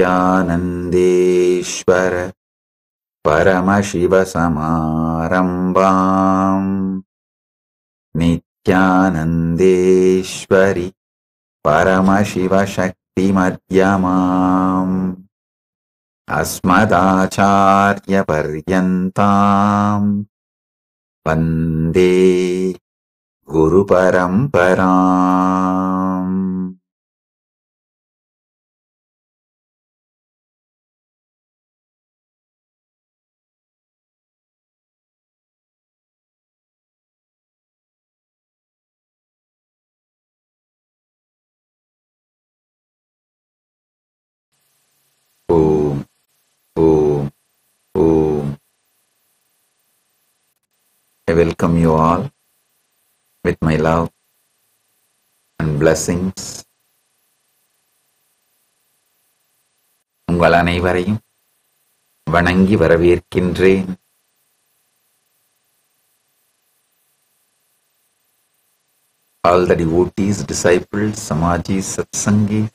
नित्यानन्देश्वर परमशिवसमारम्भाम् नित्यानन्देश्वरि परमशिवशक्तिमध्यमाम् अस्मदाचार्यपर्यन्ताम् वन्दे गुरुपरम्पराम्. Om, Om, Om. I welcome you all with my love and blessings. உங்கள் அனைவரையும் வணங்கி வரவேற்கின்றேன். All the devotees, disciples, Samajis, Satsangis,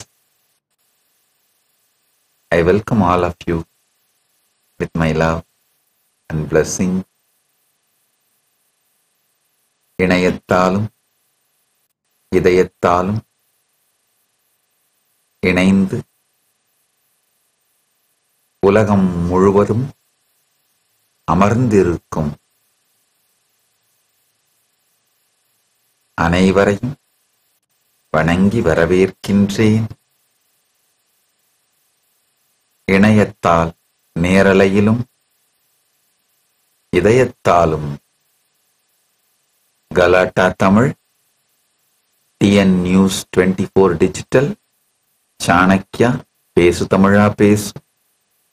I welcome all of you with my love and blessing. இணையத்தாலும் இதயத்தாலும் இணைந்து உலகம் முழுவதும் அமர்ந்திருக்கும் அனைவரையும் வணங்கி வரவேற்கின்றேன். இணையத்தால் நேரலையிலும் இதயத்தாலும் Galatta Tamil, TN News 24 Digital, Chanakya, Pesu Tamizha Pesu,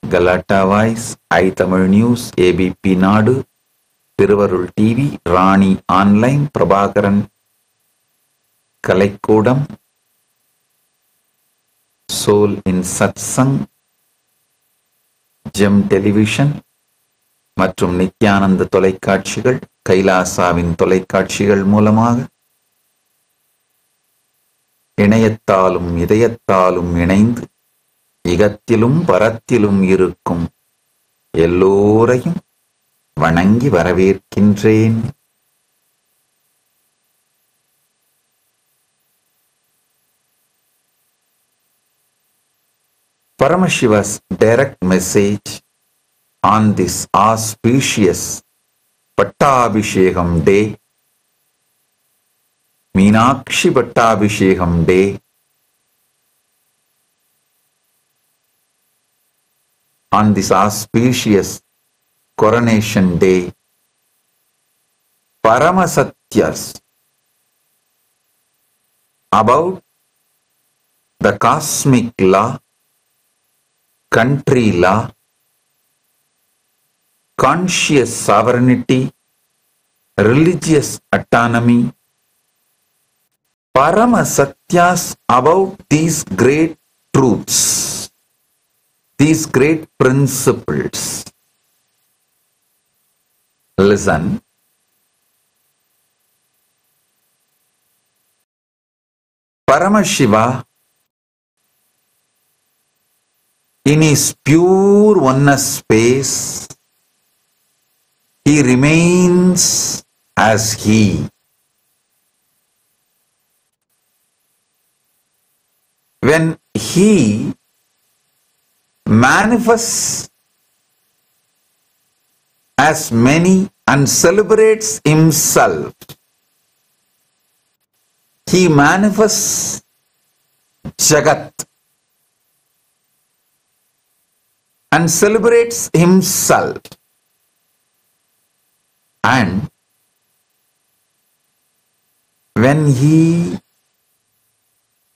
Galatta Voice, I Tamil News, ABP Nadu, Thiruvarul TV, Rani Online, Prabhakaran Kalaikoodam, Soul in Satsang, Gem Television மற்றும் நித்யானந்த தொலைக்காட்சிகள், கைலாசாவின் தொலைக்காட்சிகள் மூலமாக இணையத்தாலும் இதயத்தாலும் இணைந்து இகத்திலும் பரத்திலும் இருக்கும் எல்லோரையும் வணங்கி வரவேற்கின்றேன். Paramashiva's direct message on this auspicious Pattabhishekam day, Meenakshi Pattabhishekam day, on this auspicious coronation day, Paramasatyas about the cosmic law, country law, conscious sovereignty, religious autonomy, Parama Satyas about these great truths, these great principles. Listen. Paramashiva, in his pure oneness space, he remains as he. When he manifests as many and celebrates himself, he manifests Jagat and celebrates himself. And when he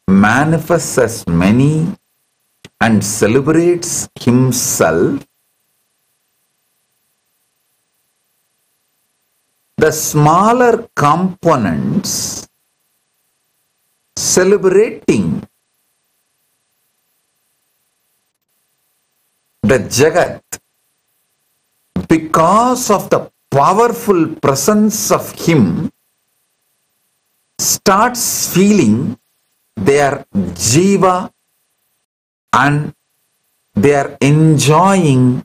manifests as many and celebrates himself, the smaller components celebrating the Jagat because of the powerful presence of him starts feeling their jiva and they are enjoying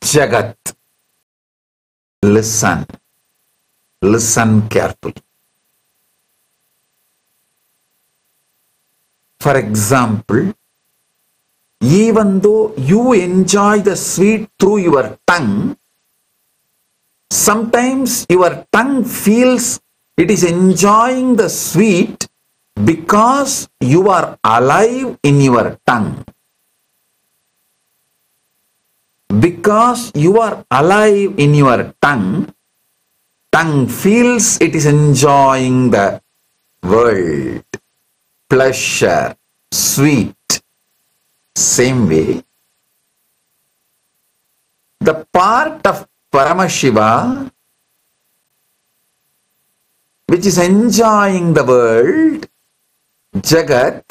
Jagat. Listen carefully. For example, even though you enjoy the sweet through your tongue, sometimes your tongue feels it is enjoying the sweet because you are alive in your tongue. Because you are alive in your tongue, tongue feels it is enjoying the world, pleasure, sweet. Same way, the part of Paramashiva which is enjoying the world, Jagat,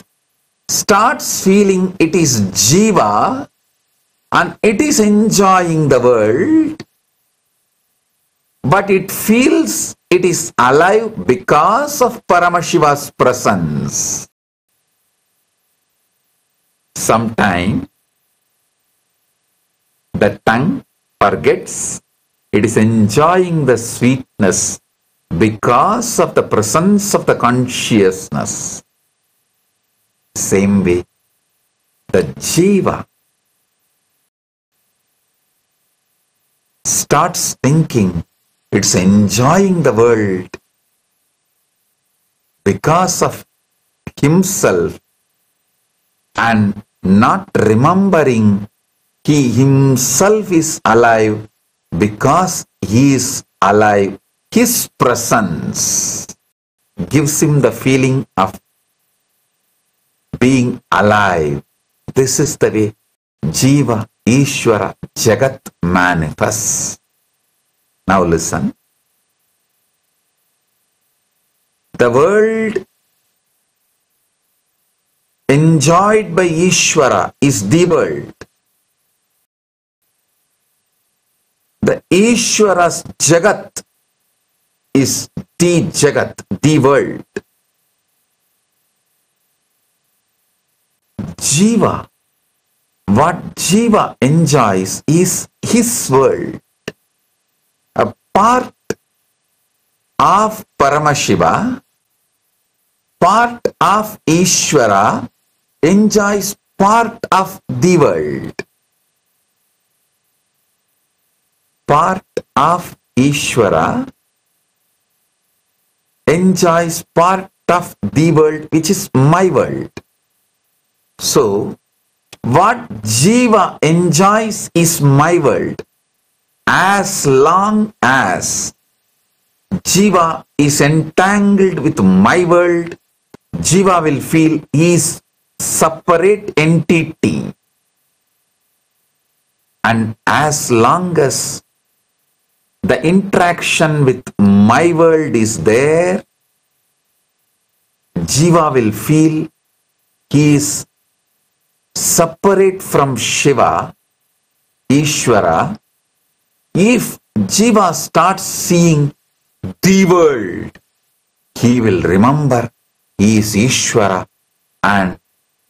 starts feeling it is Jiva and it is enjoying the world, but it feels it is alive because of Paramashiva's presence. Sometime the tongue forgets it is enjoying the sweetness because of the presence of the consciousness. Same way, the Jiva starts thinking it's enjoying the world because of himself and not remembering he himself is alive because he is alive. His presence gives him the feeling of being alive. This is the way Jiva, Ishvara, Jagat manifests. Now listen. The world enjoyed by Ishvara is the world. The Ishvara's Jagat is the Jagat, the world. Jiva, what Jiva enjoys is his world. A part of Paramashiva, part of Ishvara enjoys part of the world. Part of Ishvara enjoys part of the world, which is my world. So, what Jiva enjoys is my world. As long as Jiva is entangled with my world, Jiva will feel he is separate entity. And as long as the interaction with my world is there, Jiva will feel he is separate from Shiva, Ishvara. If Jiva starts seeing the world, he will remember he is Ishvara and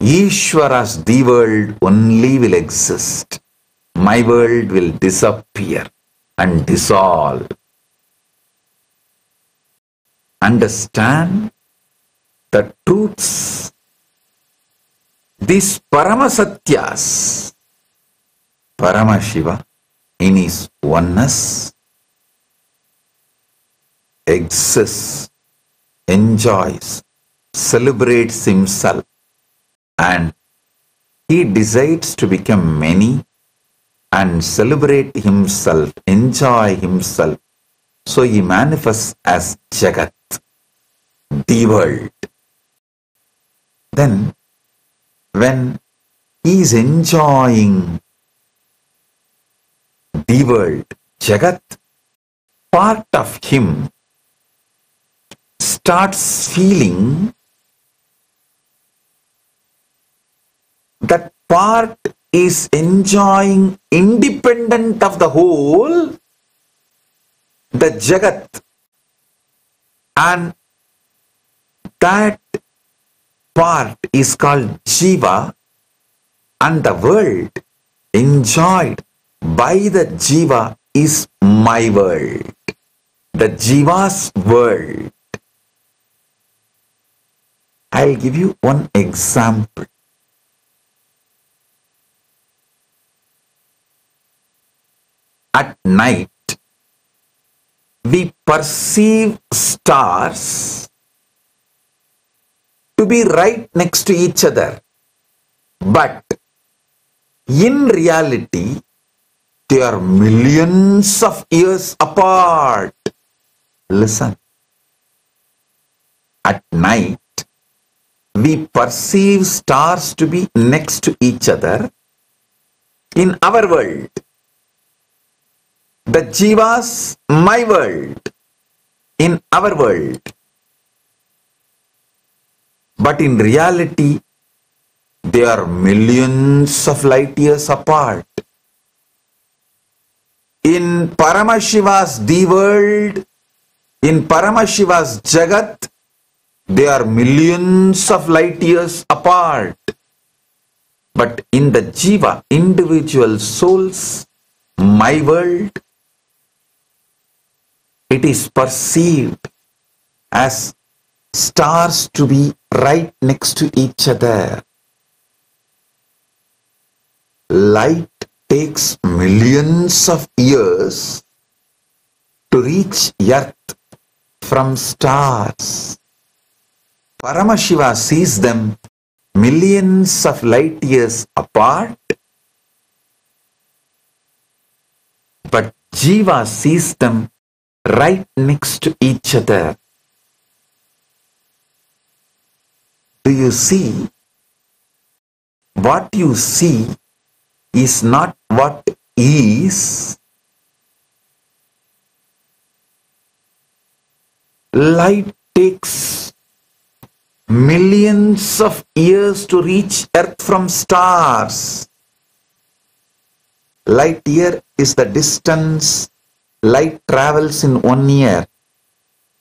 Ishvara's the world only will exist. My world will disappear and dissolve. Understand the truths. These Paramasatyas, Paramashiva in his oneness exists, enjoys, celebrates himself, and he decides to become many and celebrate himself, enjoy himself. So he manifests as Jagat, the world. Then, when he is enjoying the world, Jagat, part of him starts feeling that part is enjoying independent of the whole, the Jagat, and that part is called Jiva, and the world enjoyed by the Jiva is my world, the Jiva's world. I'll give you one example. At night, we perceive stars to be right next to each other. But in reality, they are millions of years apart. Listen. At night, we perceive stars to be next to each other in our world. The Jiva's my world, in our world. But in reality, they are millions of light years apart. In Paramashiva's the world, in Paramashiva's Jagat, they are millions of light years apart. But in the Jiva, individual souls, my world, it is perceived as stars to be right next to each other. Light takes millions of years to reach earth from stars. Paramashiva sees them millions of light years apart, but Jiva sees them right next to each other. Do you see? What you see is not what is. Light takes millions of years to reach earth from stars. Light year is the distance light travels in 1 year,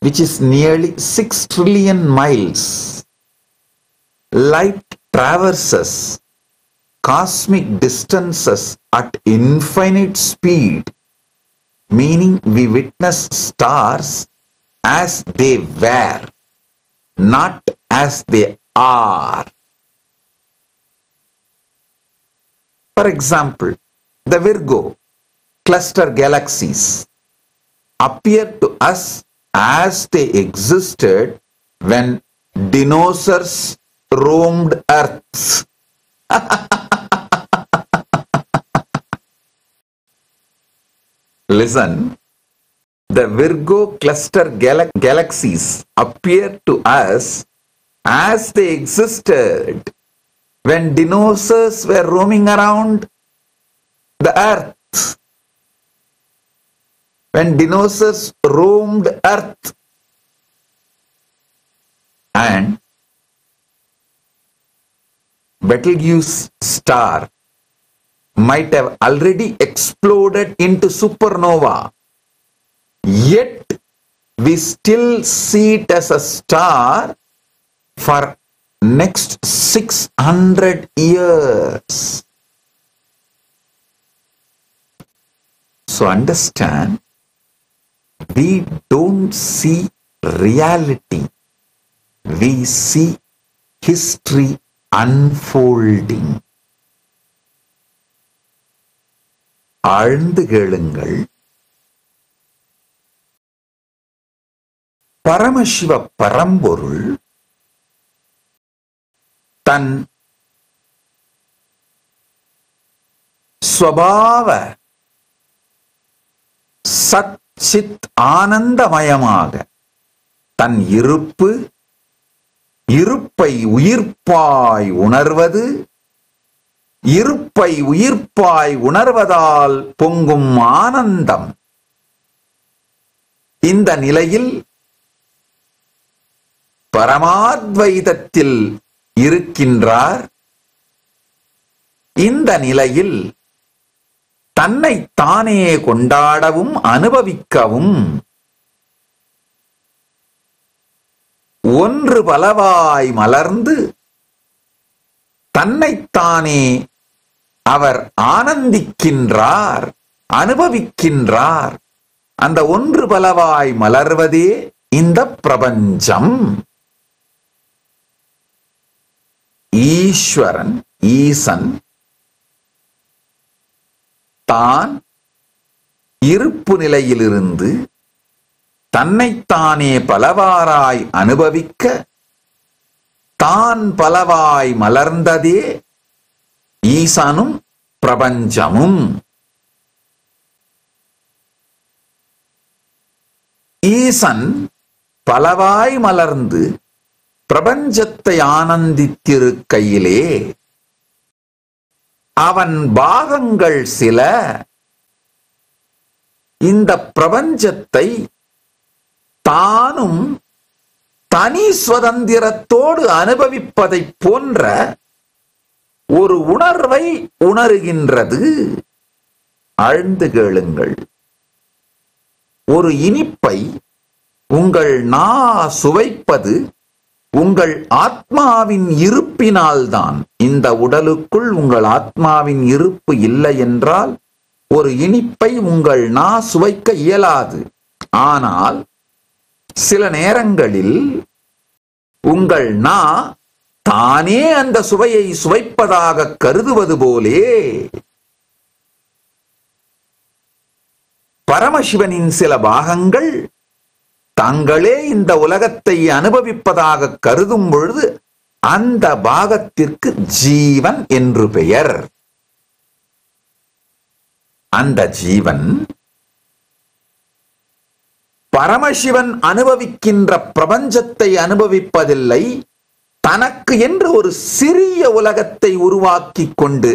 which is nearly 6 trillion miles. Light traverses cosmic distances at infinite speed, meaning we witness stars as they were, not as they are. For example, the Virgo cluster galaxies appear to us as they existed when dinosaurs roamed Earth. Listen, the Virgo cluster galaxies appear to us as they existed when dinosaurs were roaming around the Earth. When dinosaurs roamed Earth. And Betelgeuse star might have already exploded into supernova, yet we still see it as a star for next 600 years. So understand, we don't see reality, we see history unfolding. ஆழ்ந்து கேளுங்கள். பரமசிவ பரம்பொருள் தன் ஸ்வபாவ சச்சித் ஆனந்தமயமாக தன் இருப்பை உயிர்ப்பாய் உணர்வது, இருப்பை உயிர்ப்பாய் உணர்வதால் பொங்கும் ஆனந்தம். இந்த நிலையில் பரமாத்வைதத்தில் இருக்கின்றார். இந்த நிலையில் தன்னை தானே கொண்டாடவும் அனுபவிக்கவும் ஒன்று பலவாய் மலர்ந்து தன்னைத்தானே அவர் ஆனந்திக்கின்றார், அனுபவிக்கின்றார். அந்த ஒன்று பலவாய் மலர்வதே இந்த பிரபஞ்சம். ஈஸ்வரன், ஈசன் தான் இருப்பு நிலையிலிருந்து தன்னைத்தானே பலவாறாய் அனுபவிக்க தான் பலவாய் மலர்ந்ததே ஈசனும் பிரபஞ்சமும். ஈசன் பலவாய் மலர்ந்து பிரபஞ்சத்தை ஆனந்தித்திருக்கையிலே அவன் பாகங்கள் சில இந்த பிரபஞ்சத்தை தானும் தனி சுதந்திரத்தோடு அனுபவிப்பதை போன்ற ஒரு உணர்வை உணர்கின்றது. ஆழ்ந்து கேளுங்கள். ஒரு இனிப்பை உங்கள் நா சுவைப்பது உங்கள் ஆத்மாவின் இருப்பினால்தான். இந்த உடலுக்குள் உங்கள் ஆத்மாவின் இருப்பு இல்லை என்றால் ஒரு இனிப்பை உங்கள் நா சுவைக்க இயலாது. ஆனால் சில நேரங்களில் உங்கள் நா தானே அந்த சுவையை சுவைப்பதாக கருதுவது போலே பரமசிவனின் சில பாகங்கள் தாங்களே இந்த உலகத்தை அனுபவிப்பதாக கருதும் பொழுது அந்த பாகத்திற்கு ஜீவன் என்று பெயர். அந்த ஜீவன் பரமசிவன் அனுபவிக்கின்ற பிரபஞ்சத்தை அனுபவிப்பதில்லை, தனக்கு என்று ஒரு சிறிய உலகத்தை உருவாக்கி கொண்டு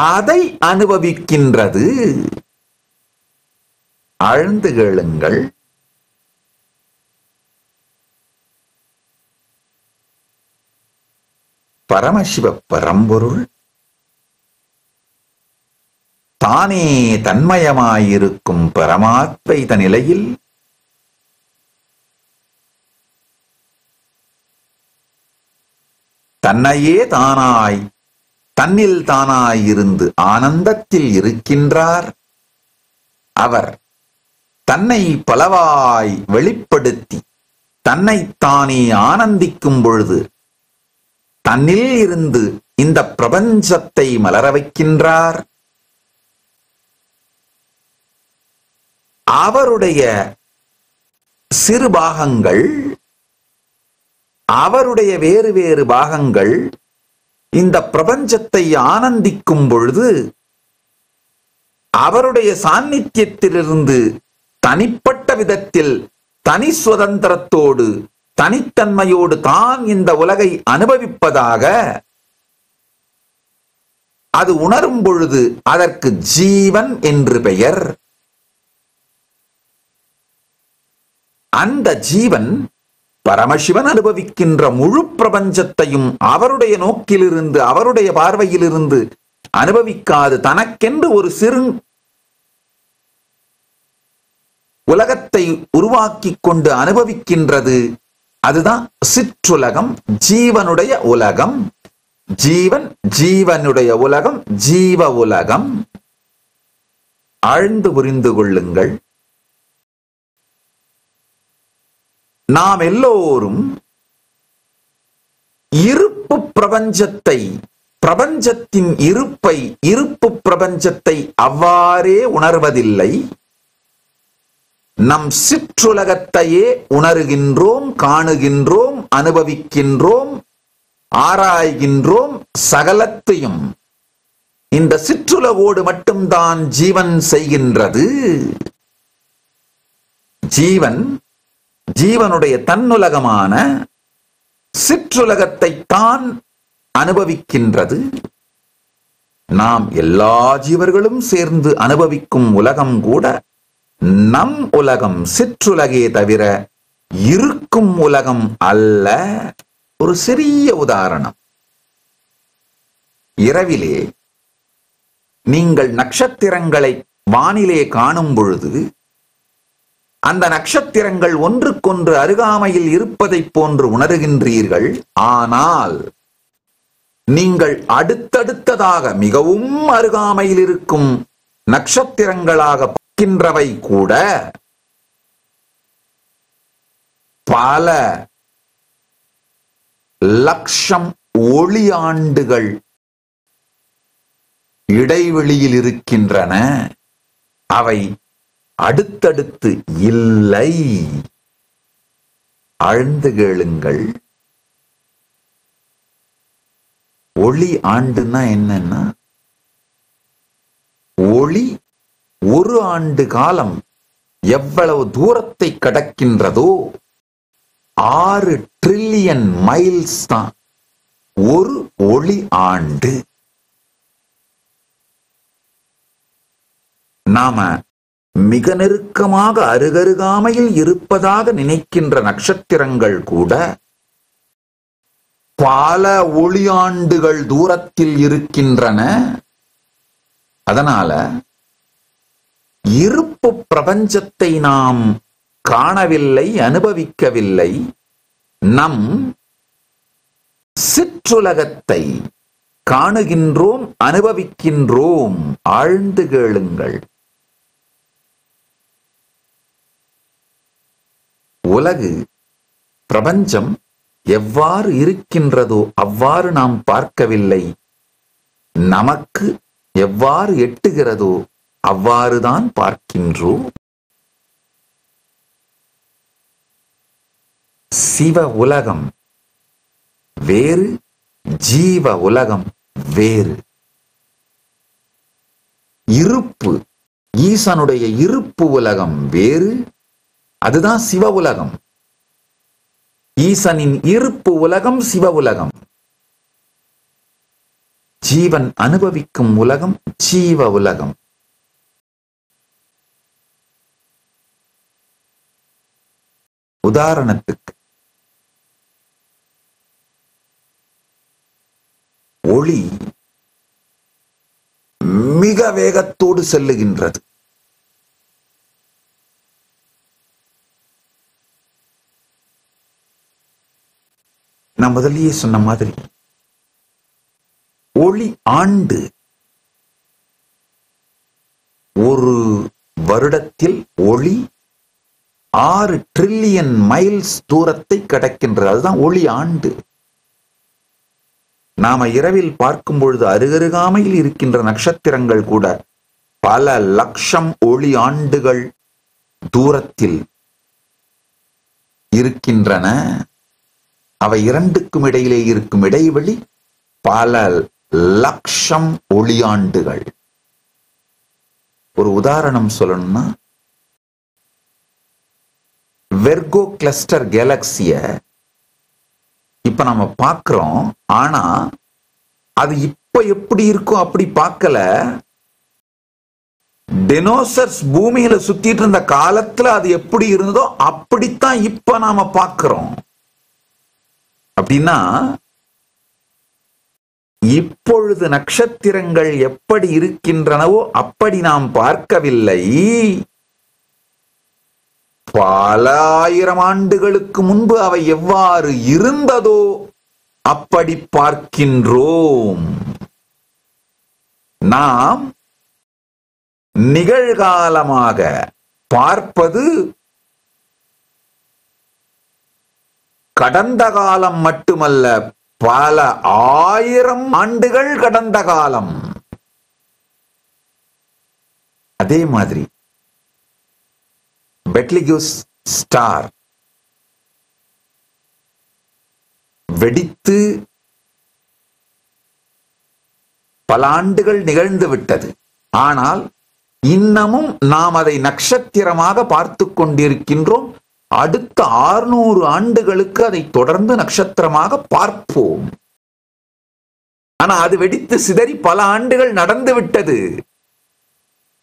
அதை அனுபவிக்கின்றது. ஆழ்ந்து கேளுங்கள். பரமசிவ பரம்பொருள் தானே தன்மயமாயிருக்கும் பரமாத்வைத நிலையில் தன்னையே தானாய் தன்னில் தானாயிருந்து ஆனந்தத்தில் இருக்கின்றார். அவர் தன்னை பலவாய் வெளிப்படுத்தி தன்னைத்தானே ஆனந்திக்கும் பொழுது தன்னில் இருந்து இந்த பிரபஞ்சத்தை மலர வைக்கின்றார். அவருடைய சிறு பாகங்கள், அவருடைய வேறு வேறு பாகங்கள் இந்த பிரபஞ்சத்தை ஆனந்திக்கும் பொழுது அவருடைய சாநித்தியத்திலிருந்து தனிப்பட்ட விதத்தில் தனி சுதந்திரத்தோடு தனித்தன்மையோடு தான் இந்த உலகை அனுபவிப்பதாக அது உணரும் பொழுது அதற்கு ஜீவன் என்று பெயர். அந்த ஜீவன் பரமசிவன் அனுபவிக்கின்ற முழு பிரபஞ்சத்தையும் அவருடைய நோக்கிலிருந்து அவருடைய பார்வையிலிருந்து அனுபவிக்காது தனக்கென்று ஒரு சிறு உலகத்தை உருவாக்கி கொண்டு அனுபவிக்கின்றது. அதுதான் சிற்றுலகம், ஜீவனுடைய உலகம். ஜீவன், ஜீவனுடைய உலகம், ஜீவ உலகம். ஆழ்ந்து புரிந்து கொள்ளுங்கள். நாம் எல்லோரும் இருப்பு பிரபஞ்சத்தை, பிரபஞ்சத்தின் இருப்பை, இருப்பு பிரபஞ்சத்தை அவ்வாறே உணர்வதில்லை. நம் சிற்றுலகத்தையே உணர்கின்றோம், காணுகின்றோம், அனுபவிக்கின்றோம், ஆராய்கின்றோம். சகலத்தையும் இந்த சிற்றுலகோடு மட்டும்தான் ஜீவன் செய்கின்றது. ஜீவன் ஜீவனுடைய தன்னுலகமான சிற்றுலகத்தை தான் அனுபவிக்கின்றது. நாம் எல்லா ஜீவர்களும் சேர்ந்து அனுபவிக்கும் உலகம் கூட நம் உலகம், சிற்றுலகே தவிர இருக்கும் உலகம் அல்ல. ஒரு சிறிய உதாரணம். இரவிலே நீங்கள் நட்சத்திரங்களை வானிலே காணும் பொழுது அந்த நட்சத்திரங்கள் ஒன்றுக்கொன்று அருகாமையில் இருப்பதைப் போன்று உணர்கின்றீர்கள். ஆனால் நீங்கள் அடுத்தடுத்ததாக மிகவும் அருகாமையில் இருக்கும் நட்சத்திரங்களாக பார்க்கின்றவை கூட பல லட்சம் ஒளியாண்டுகள் இடைவெளியில் இருக்கின்றன. அவை அடுத்தடுத்து இல்லை. ஆழ்ந்து கேளுங்கள். ஒளி ஆண்டுன்னா என்னன்னா, ஒளி ஒரு ஆண்டு காலம் எவ்வளவு தூரத்தை கடக்கின்றதோ 6 டிரில்லியன் மைல்ஸ் தான் ஒரு ஒளி ஆண்டு. நாம மிக நெருக்கமாக அருகருகாமையில் இருப்பதாக நினைக்கின்ற நட்சத்திரங்கள் கூட பல ஒளியாண்டுகள் தூரத்தில் இருக்கின்றன. அதனால இருப்பு பிரபஞ்சத்தை நாம் காணவில்லை, அனுபவிக்கவில்லை. நம் சிற்றுலகத்தை காணுகின்றோம், அனுபவிக்கின்றோம். ஆழ்ந்து கேளுங்கள். உலகு பிரபஞ்சம் எவ்வாறு இருக்கின்றதோ அவ்வாறு நாம் பார்க்கவில்லை. நமக்கு எவ்வாறு எட்டுகிறதோ அவ்வாறுதான் பார்க்கின்றோம். சிவ உலகம் வேறு, ஜீவ உலகம் வேறு. இருப்பு, ஈசனுடைய இருப்பு உலகம் வேறு, அதுதான் சிவ உலகம். ஈசனின் இருப்பு உலகம் சிவ உலகம். ஜீவன் அனுபவிக்கும் உலகம் ஜீவ உலகம். உதாரணத்துக்கு ஒளி மிக வேகத்தோடு செல்லுகின்றது. நான் முதலியே சொன்ன மாதிரி ஒளி ஆண்டு ஒரு வருடத்தில் ஒளி 6 டிரில்லியன் மைல்ஸ் தூரத்தை கடக்கின்றது. அதுதான் ஒளி ஆண்டு. நாம இரவில் பார்க்கும் பொழுது அருகருகாமையில் இருக்கின்ற நட்சத்திரங்கள் கூட பல லட்சம் ஒளி ஆண்டுகள் தூரத்தில் இருக்கின்றன. அவை இரண்டுக்கும் இடையிலே இருக்கும் இடைவெளி பல லட்சம் ஒளியாண்டுகள். ஒரு உதாரணம் சொல்லணும்னா, வெர்கோ கிளஸ்டர் கேலக்சிய இப்ப நம்ம பார்க்கிறோம். ஆனா அது இப்ப எப்படி இருக்கும் அப்படி பார்க்கல. டினோசர்ஸ் பூமியில சுத்திட்டு இருந்த காலத்துல அது எப்படி இருந்ததோ அப்படித்தான் இப்ப நாம பார்க்கிறோம். அப்படின்னா இப்பொழுது நட்சத்திரங்கள் எப்படி இருக்கின்றனவோ அப்படி நாம் பார்க்கவில்லை. பல ஆயிரம் ஆண்டுகளுக்கு முன்பு அவை எவ்வாறு இருந்ததோ அப்படி பார்க்கின்றோம். நாம் நிகழ்காலமாக பார்ப்பது கடந்த காலம் மட்டுமல்ல, பல ஆயிரம் ஆண்டுகள் கடந்த காலம். அதே மாதிரி பெட்லிகியூஸ் ஸ்டார் வெடித்து பல ஆண்டுகள் நிகழ்ந்து விட்டது. ஆனால் இன்னமும் நாம் அதை நட்சத்திரமாக பார்த்து கொண்டிருக்கின்றோம். அடுத்த 600 ஆண்டுகளுக்கு அதை தொடர்ந்து நட்சத்திரமாக பார்ப்போம். ஆனா அது வெடித்து சிதறி பல ஆண்டுகள் நடந்து விட்டது.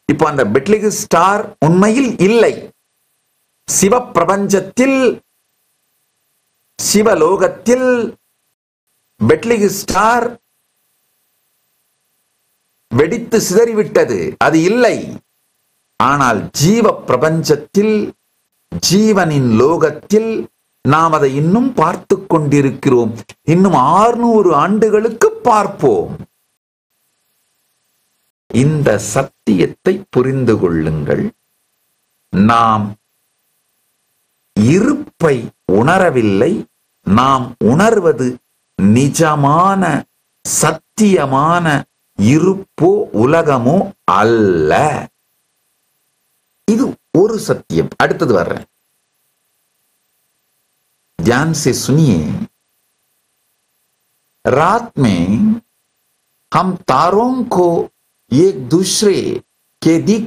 இப்ப அந்த பெட்லிகியூஸ் ஸ்டார் உண்மையில் இல்லை. சிவ பிரபஞ்சத்தில், சிவலோகத்தில் பெட்லிகியூஸ் ஸ்டார் வெடித்து சிதறிவிட்டது, அது இல்லை. ஆனால் ஜீவ பிரபஞ்சத்தில், ஜீவனின் லோகத்தில் நாம் அதை இன்னும் பார்த்து கொண்டிருக்கிறோம். இன்னும் 600 ஆண்டுகளுக்கு பார்ப்போம். இந்த சத்தியத்தை புரிந்து கொள்ளுங்கள். நாம் இருப்பை உணரவில்லை. நாம் உணர்வது நிஜமான சத்தியமான இருப்போ உலகமோ அல்ல. இது ஒரு சத்தியம். அடுத்தது வர்றேன். ध्यान से सुनिए. रात में हम तारों को एक दूसरे के दिक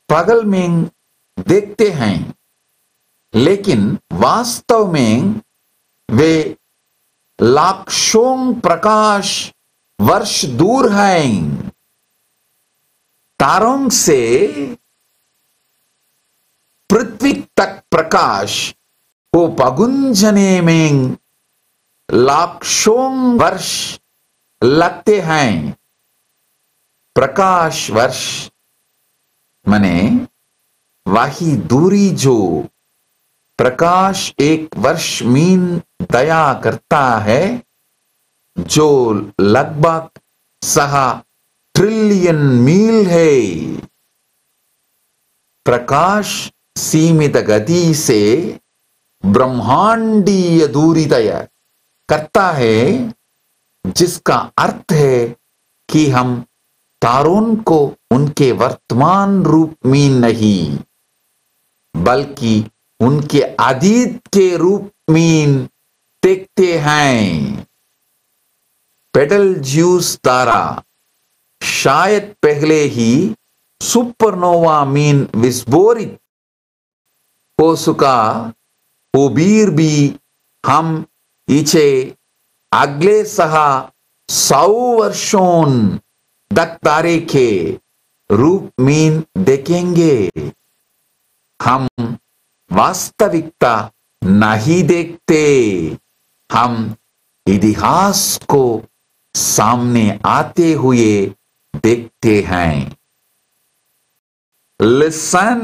पगल में देखते हैं, लेकिन वास्तव में वे लाखों प्रकाश वर्ष दूर हैं. तारों से पृथ्वी तक प्रकाश को पगुंजने में लाखों वर्ष लगते हैं. प्रकाश वर्ष माने वही दूरी जो प्रकाश एक वर्ष मीन दया करता है, जो लगभग 6 ट्रिलियन मील है. प्रकाश सीमित गति से ब्रह्मांडीय दूरी तय करता है, जिसका अर्थ है कि हम तारों को उनके वर्तमान रूप में नहीं, बल्कि उनके अतीत के रूप में देखते हैं. बेटलज्यूस तारा शायद पहले ही सुपरनोवा में विस्फोरित हो चुका हो, भी हम इसे अगले 100 वर्षों तक तारे के रूप में देखेंगे. हम वास्तविकता नहीं देखते, हम इतिहास को सामने आते हुए देखते हैं. Listen,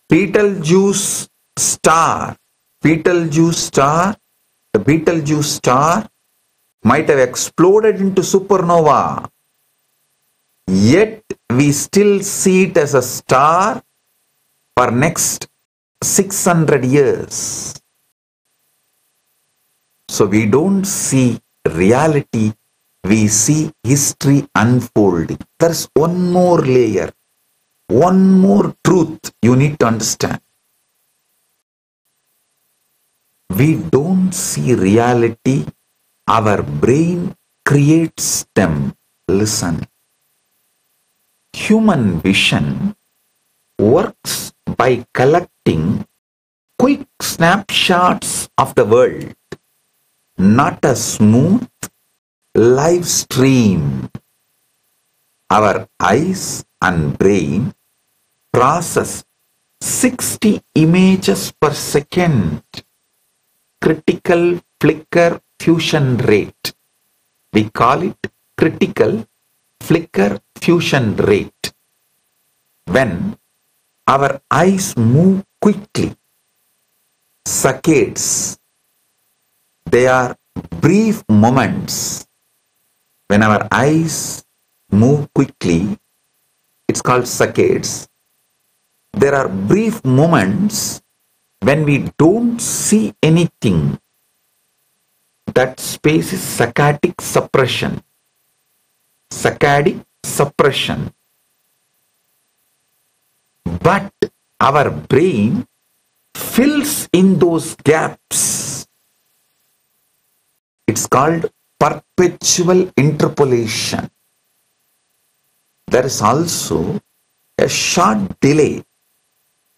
Betelgeuse star. Betelgeuse star, the Betelgeuse star might have exploded into supernova, yet we still see it as a star for next 600 years. So we don't see reality, we see history unfolding. There's one more layer, one more truth you need to understand. We don't see reality, our brain creates them. Listen. Human vision works by collecting quick snapshots of the world, not a smooth live stream. Our eyes and brain process 60 images per second. Critical flicker fusion rate. We call it critical flicker fusion rate. When our eyes move quickly, saccades, they are brief moments. When our eyes move quickly, it's called saccades. There are brief moments when we don't see anything. That space is saccadic suppression. Saccadic suppression. But our brain fills in those gaps. It's called perpetual interpolation. There is also a short delay.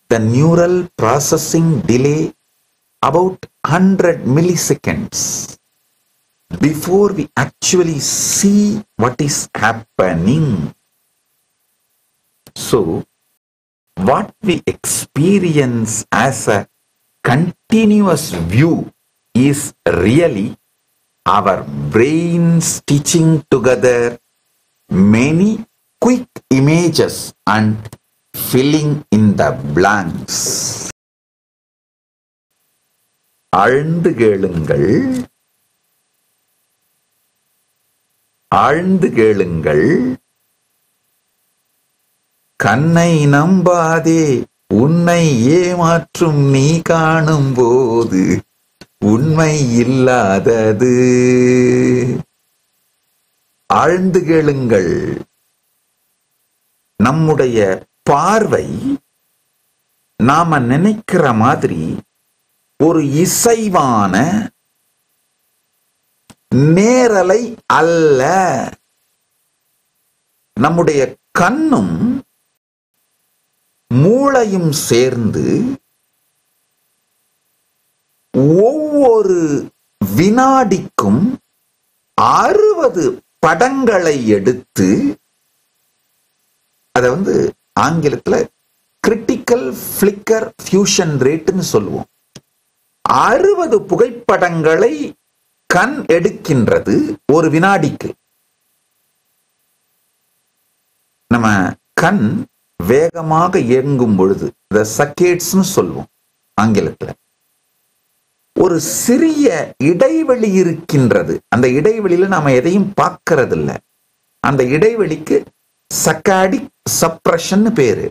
The neural processing delay about 100 milliseconds before we actually see what is happening. So, what we experience as a continuous view is really our brain stitching together many quick images and filling in the blanks. ஆழ்ந்து கேளுங்கள், ஆழ்ந்து கேளுங்கள். கண்ணை நம்பாதே, உன்னை ஏமாற்றும் நீ காணும் போது உண்மை இல்லாதது. ஆழ்ந்து கேளுங்கள். நம்முடைய பார்வை நாம நினைக்கிற மாதிரி ஒரு இசைவான நேரலை அல்ல. நம்முடைய கண்ணும் மூளையும் சேர்ந்து ஒவ்வொரு வினாடிக்கும் 60 படங்களை எடுத்து, அத ஆங்கிலத்துல கிரிட்டிக்கல் ஃபிளிக்கர் ஃபியூஷன் ரேட்னு சொல்லுவோம். 60 புகைப்படங்களை கண் எடுக்கின்றது ஒரு வினாடிக்கு. நம்ம கண் வேகமாக இயங்கும் பொழுது சக்கேட்ஸ்னு சொல்லுவோம் ஆங்கிலத்துல. ஒரு சிறிய இடைவெளி இருக்கின்றது. அந்த இடைவெளியில நாம எதையும் பார்க்கறது இல்ல. அந்த இடைவெளிக்கு சக்காடிக் சப்ரஷன் பேரு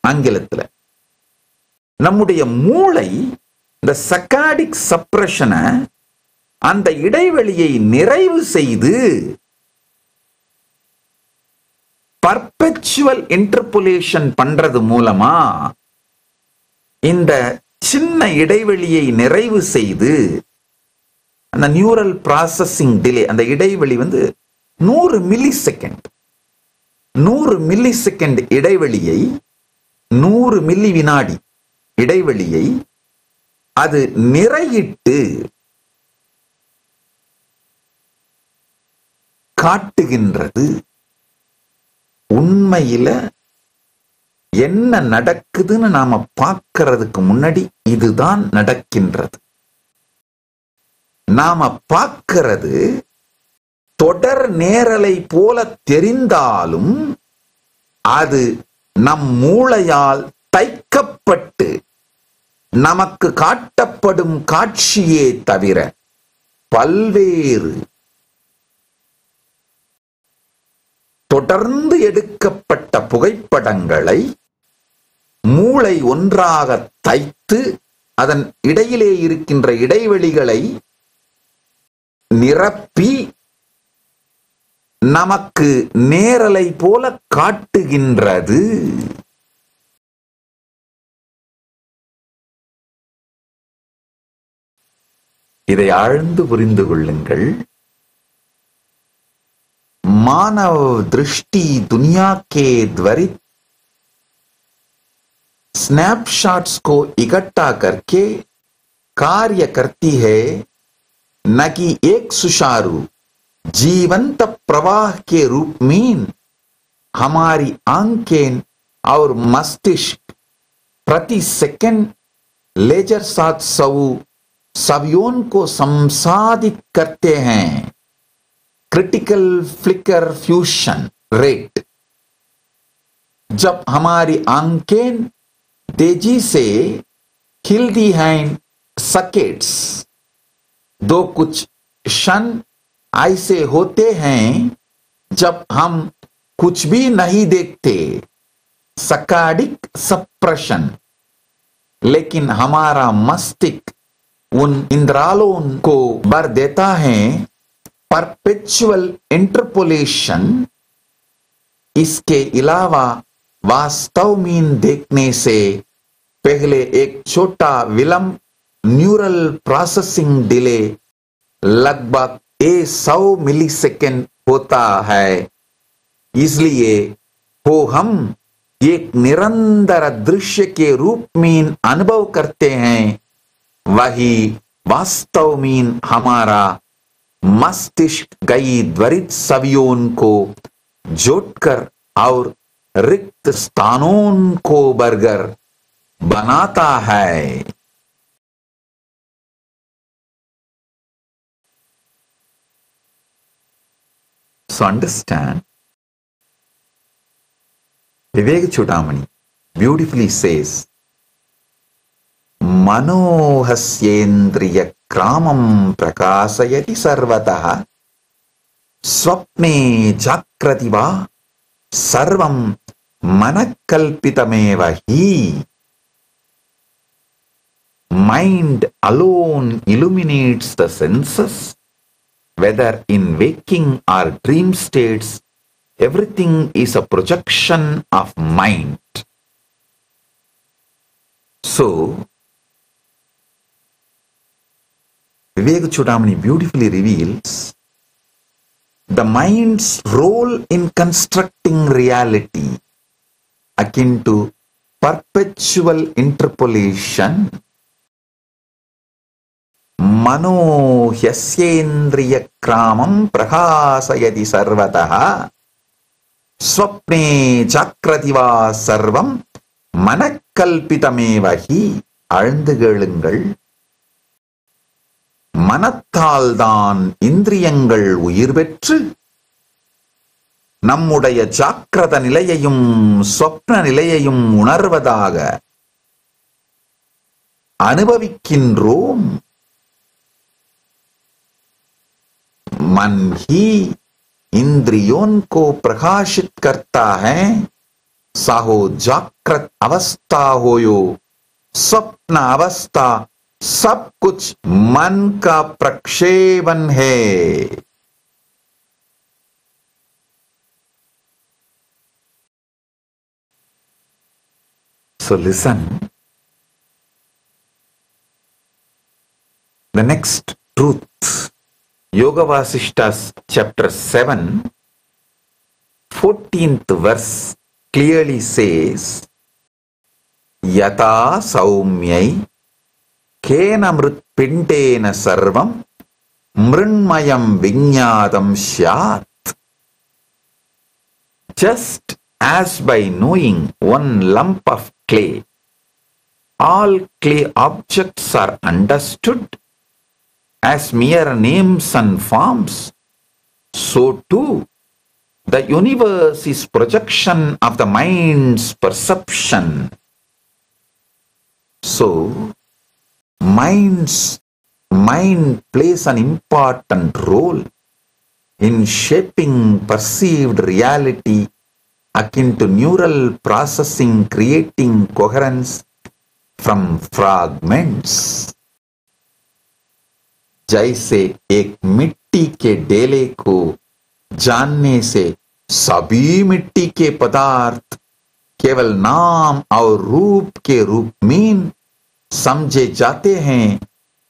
ஆங்கிலத்துல. நம்முடைய மூளை இந்த சக்காடிக் சப்ரஷனை, அந்த இடைவெளியை நிறைவு செய்து பர்பெச்சுவல் இன்டர்போலேஷன் பண்றது மூலமா இந்த சின்ன இடைவெளியை நிறைவு செய்து அந்த நியூரல் ப்ராசஸிங் டிலே, அந்த இடைவெளி 100 மில்லி செகண்ட், 100 மில்லி செகண்ட் இடைவெளியை, 100 மில்லி வினாடி இடைவெளியை அது நிறையிட்டு காட்டுகின்றது. உண்மையில என்ன நடக்குதுன்னு நாம பார்க்கிறதுக்கு முன்னாடி இதுதான் நடக்கின்றது. நாம பார்க்கிறது தொடர் நேரலை போல தெரிந்தாலும் அது நம் மூளையால் தைக்கப்பட்டு நமக்கு காட்டப்படும் காட்சியே தவிர பல்வேறு தொடர்ந்து எடுக்கப்பட்ட புகைப்படங்களை மூளை ஒன்றாக தைத்து அதன் இடையிலே இருக்கின்ற இடைவெளிகளை நிரப்பி நமக்கு நேரலை போல காட்டுகின்றது. இதை ஆழ்ந்து புரிந்து கொள்ளுங்கள். मानव दृष्टि दुनिया के त्वरित स्नैपशॉट्स को इकट्ठा करके कार्य करती है, न कि एक सुचारू जीवंत प्रवाह के रूप में. हमारी आंखें और मस्तिष्क प्रति सेकंड लेजर साथ सवियों को संसाधित करते हैं. Critical flicker fusion rate. जब हमारी आंखें तेजी से खिलती हैं, सकेट्स दो कुछ क्षण ऐसे होते हैं जब हम कुछ भी नहीं देखते, सकाडिक सप्रेशन. लेकिन हमारा मस्तिष्क उन इंद्रियों को भर देता है परपेचुअल इंटरपोलेशन. इसके अलावा वास्तव में देखने से पहले एक छोटा विलंब न्यूरल प्रोसेसिंग डिले लगभग 100 मिलीसेकंड होता है. इसलिए वो हम एक निरंतर दृश्य के रूप में अनुभव करते हैं, वही वास्तव में हमारा मस्तिष्क कई त्वरित छवियों को जोड़कर और रिक्त स्थानों को भरकर बनाता है. So understand, Vivek Chudamani beautifully says, मनोहस्येन्द्रिय क्रामं प्रकाशयति सर्वतः स्वप्ने जाग्रति वा सर्वं मनःकल्पितमेव हि. Mind alone illuminates the senses. Whether in waking or dream states, everything is a projection of mind. So, Vivek Chudamani beautifully reveals the mind's role in constructing reality akin to perpetual interpolation. Mano hyasyendriya kramam prakasayati sarvataha swapne jagrati va sarvam manakkalpitameva hi. ஆழ்ந்து கேளுங்கள். மனத்தால்தான் இந்திரியங்கள் உயிர் பெற்று நம்முடைய ஜாக்கிரத நிலையையும் சொப்ன நிலையையும் உணர்வதாக அனுபவிக்கின்றோம். मन ही इंद्रियों को प्रकाशित करता है. साहो जागृत अवस्था हो यो स्वप्न अवस्था, सब कुछ मन का प्रक्षेपण है. So listen. The next truth. Yoga Vasishthas chapter 7, 14th verse clearly says, Yata saumyai kena mritpindena sarvam mrinmayam vinyadam syat. Just as by knowing one lump of clay, all clay objects are understood as mere names and forms, so too the universe is projection of the mind's perception. So, mind plays an important role in shaping perceived reality akin to neural processing, creating coherence from fragments. जैसे एक मिट्टी के डेले को जानने से सभी मिट्टी के पदार्थ केवल नाम और रूप के रूप में समझे जाते हैं,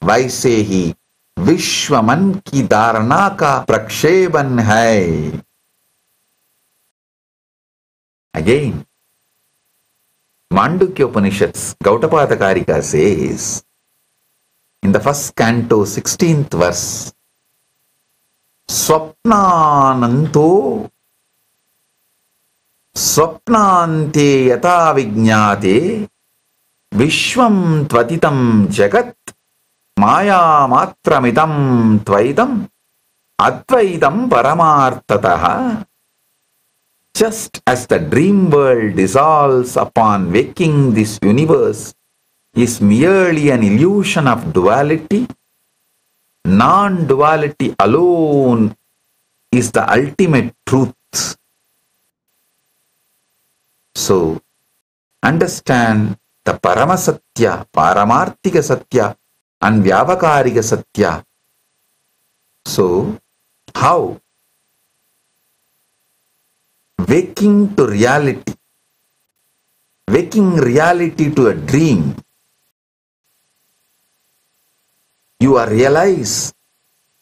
वैसे ही विश्व मन की धारणा का प्रक्षेपण है. Again, Mandukya Upanishads Gautapathākārika says, in the first canto, 16th verse, Swapnananto Swapnante yata vijñāte Vishvam tvatitam jagat Maya matramidam tvaidam Advaidam paramartataha. Just as the dream world dissolves upon waking, this universe is merely an illusion of duality. Non-duality alone is the ultimate truth. So, understand the Paramasatya, Paramarthika Satya and Vyavakarika Satya. So, how? Waking to reality, waking reality to a dream, you are realize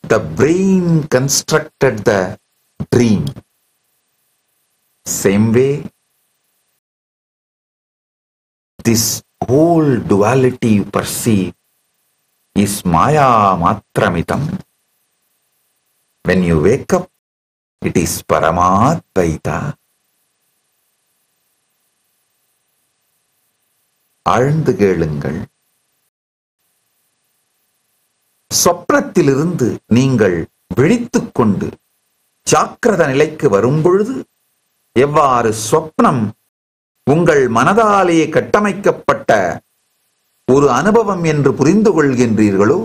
the brain constructed the dream. Same way, this whole duality you perceive is Maya Matramitam. When you wake up, it is Paramadvaita. ஆழ்ந்து கேளுங்கள். சொப்னத்திலிருந்து நீங்கள் விழித்துக் கொண்டு ஜாக்கிரத நிலைக்கு வரும்பொழுது எவ்வாறு சொப்னம் உங்கள் மனதாலே கட்டமைக்கப்பட்ட ஒரு அனுபவம் என்று புரிந்து கொள்கின்றீர்களோ,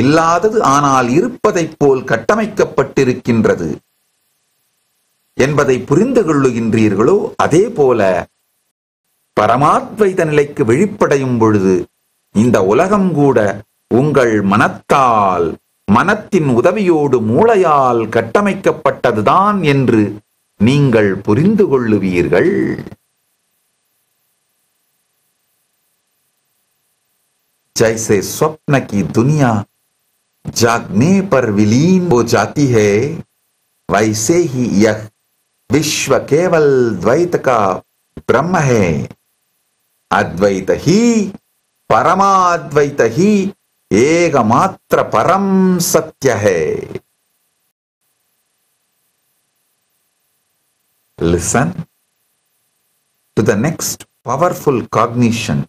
இல்லாதது ஆனால் இருப்பதைப் போல் கட்டமைக்கப்பட்டிருக்கின்றது என்பதை புரிந்து கொள்ளுகின்றீர்களோ, அதே போல பரமாத்வைத நிலைக்கு விழிப்படையும் பொழுது இந்த உலகம் கூட உங்கள் மனத்தால், மனத்தின் உதவியோடு மூளையால் கட்டமைக்கப்பட்டதுதான் என்று நீங்கள் புரிந்து கொள்ளுவீர்கள். जैसे स्वप्न की दुनिया जागने पर विलीन हो जाती है, वैसे ही यह विश्व केवल द्वैत का ब्रह्म है. अद्वैत ही परमाद्वैत ही एकमात्र परम सत्य है. Listen to the next powerful cognition,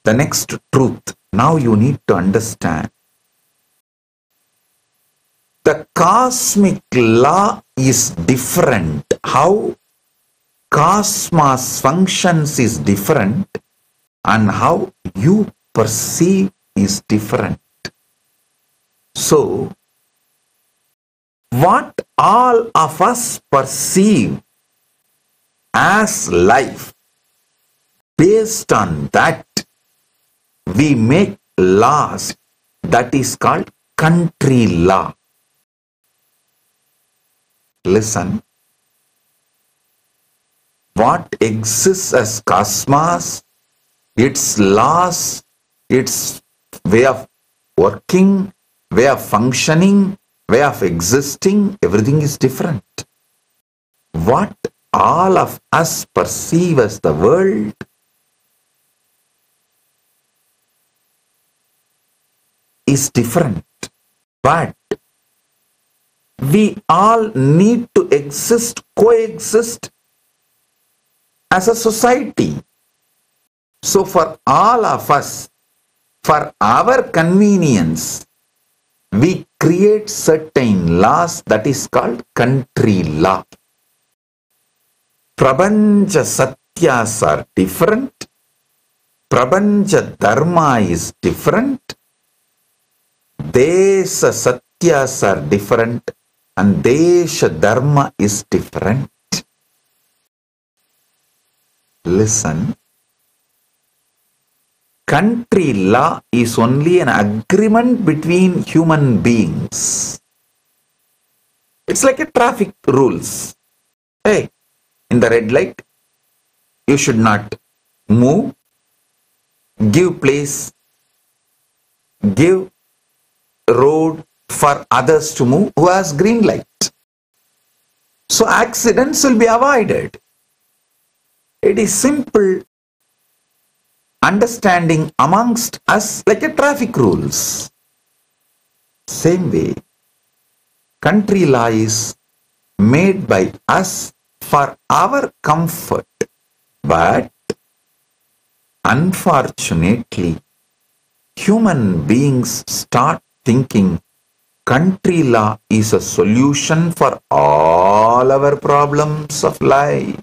the next truth. Now you need to understand. The cosmic law is different. How cosmos functions is different, and how you perceive is different. So, what all of us perceive as life, based on that we make laws. That is called country law. Listen. What exists as cosmos, its laws, its way of working, way of functioning, way of existing, everything is different. What all of us perceive as the world is different, but we all need to coexist as a society. So for all of us, for our convenience, we create certain laws that is called country law. Prabanja Satyas are different. Prabanja Dharma is different. Desha Satyas are different. And Desha Dharma is different. Listen. Country law is only an agreement between human beings. It's like a traffic rules. Hey, in the red light, you should not move, give place, give road for others to move who has green light. So accidents will be avoided. It is simple understanding amongst us, like a traffic rules. Same way, country law is made by us for our comfort, but unfortunately, human beings start thinking country law is a solution for all our problems of life.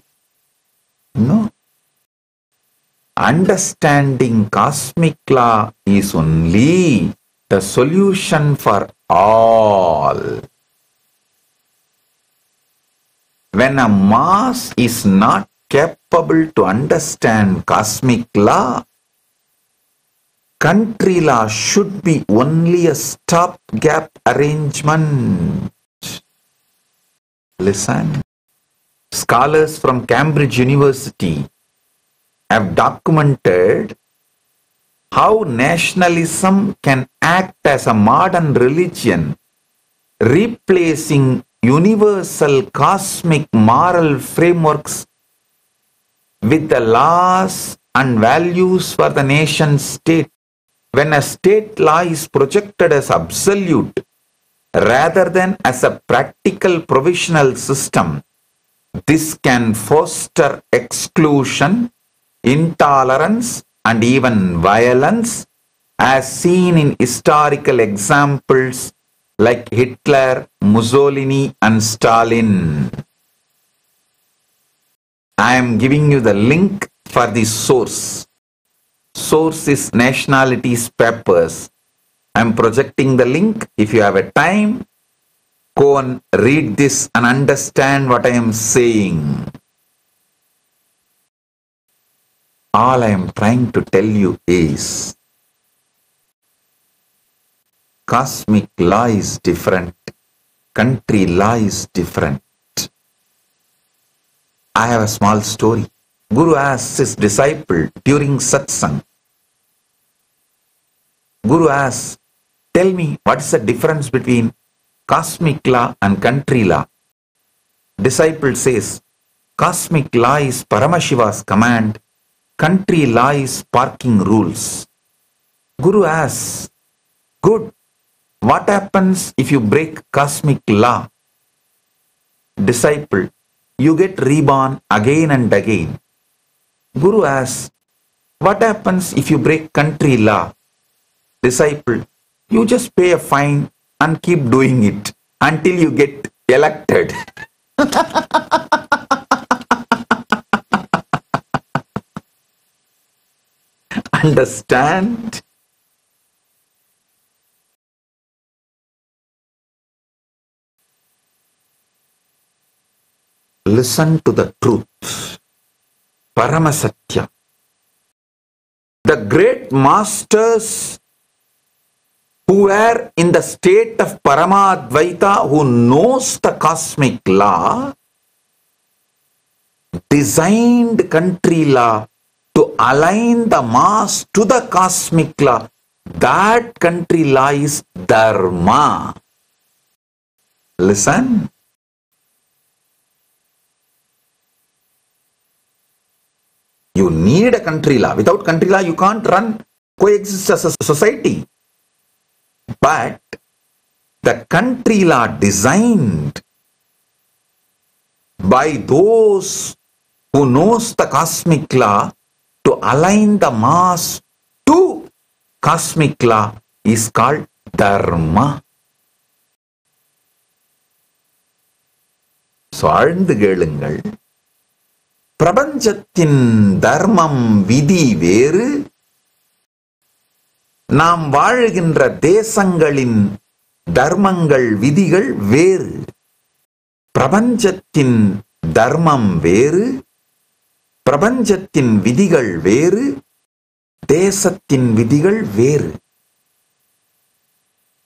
No. Understanding cosmic law is only the solution for all. When a mass is not capable to understand cosmic law, country law should be only a stopgap arrangement. Listen. Scholars from Cambridge University have documented how nationalism can act as a modern religion, replacing universal cosmic moral frameworks with the laws and values for the nation state. When a state law is projected as absolute rather than as a practical provisional system, this can foster exclusion, intolerance, and even violence, as seen in historical examples like Hitler, Mussolini, and Stalin. I am giving you the link for this source. Source is Nationalities Papers. I'm projecting the link. If you have a time, go and read this and understand what I am saying. All I am trying to tell you is cosmic law is different. Country law is different. I have a small story. Guru asks his disciple during satsang. Guru asks, tell me what is the difference between cosmic law and country law? Disciple says, cosmic law is Paramashiva's command. Country law is parking rules. Guru asks, good. What happens if you break cosmic law? Disciple, you get reborn again and again. Guru asks, what happens if you break country law? Disciple, you just pay a fine and keep doing it until you get elected. Understand? Listen to the truth. Paramasatya. The great masters who were in the state of Paramadvaita, who knows the cosmic law, designed country law to align the mass to the cosmic law. That country law is Dharma. Listen. You need a country law. Without country law, you can't coexist as a society. But the country law designed by those who knows the cosmic law to align the mass to cosmic law is called Dharma. So, ஆழ்ந்து கேளுங்கள். பிரபஞ்சத்தின் தர்மம் விதி வேறு, நாம் வாழுகின்ற தேசங்களின் தர்மங்கள் விதிகள் வேறு. பிரபஞ்சத்தின் தர்மம் வேறு, பிரபஞ்சத்தின் விதிகள் வேறு, தேசத்தின் விதிகள் வேறு.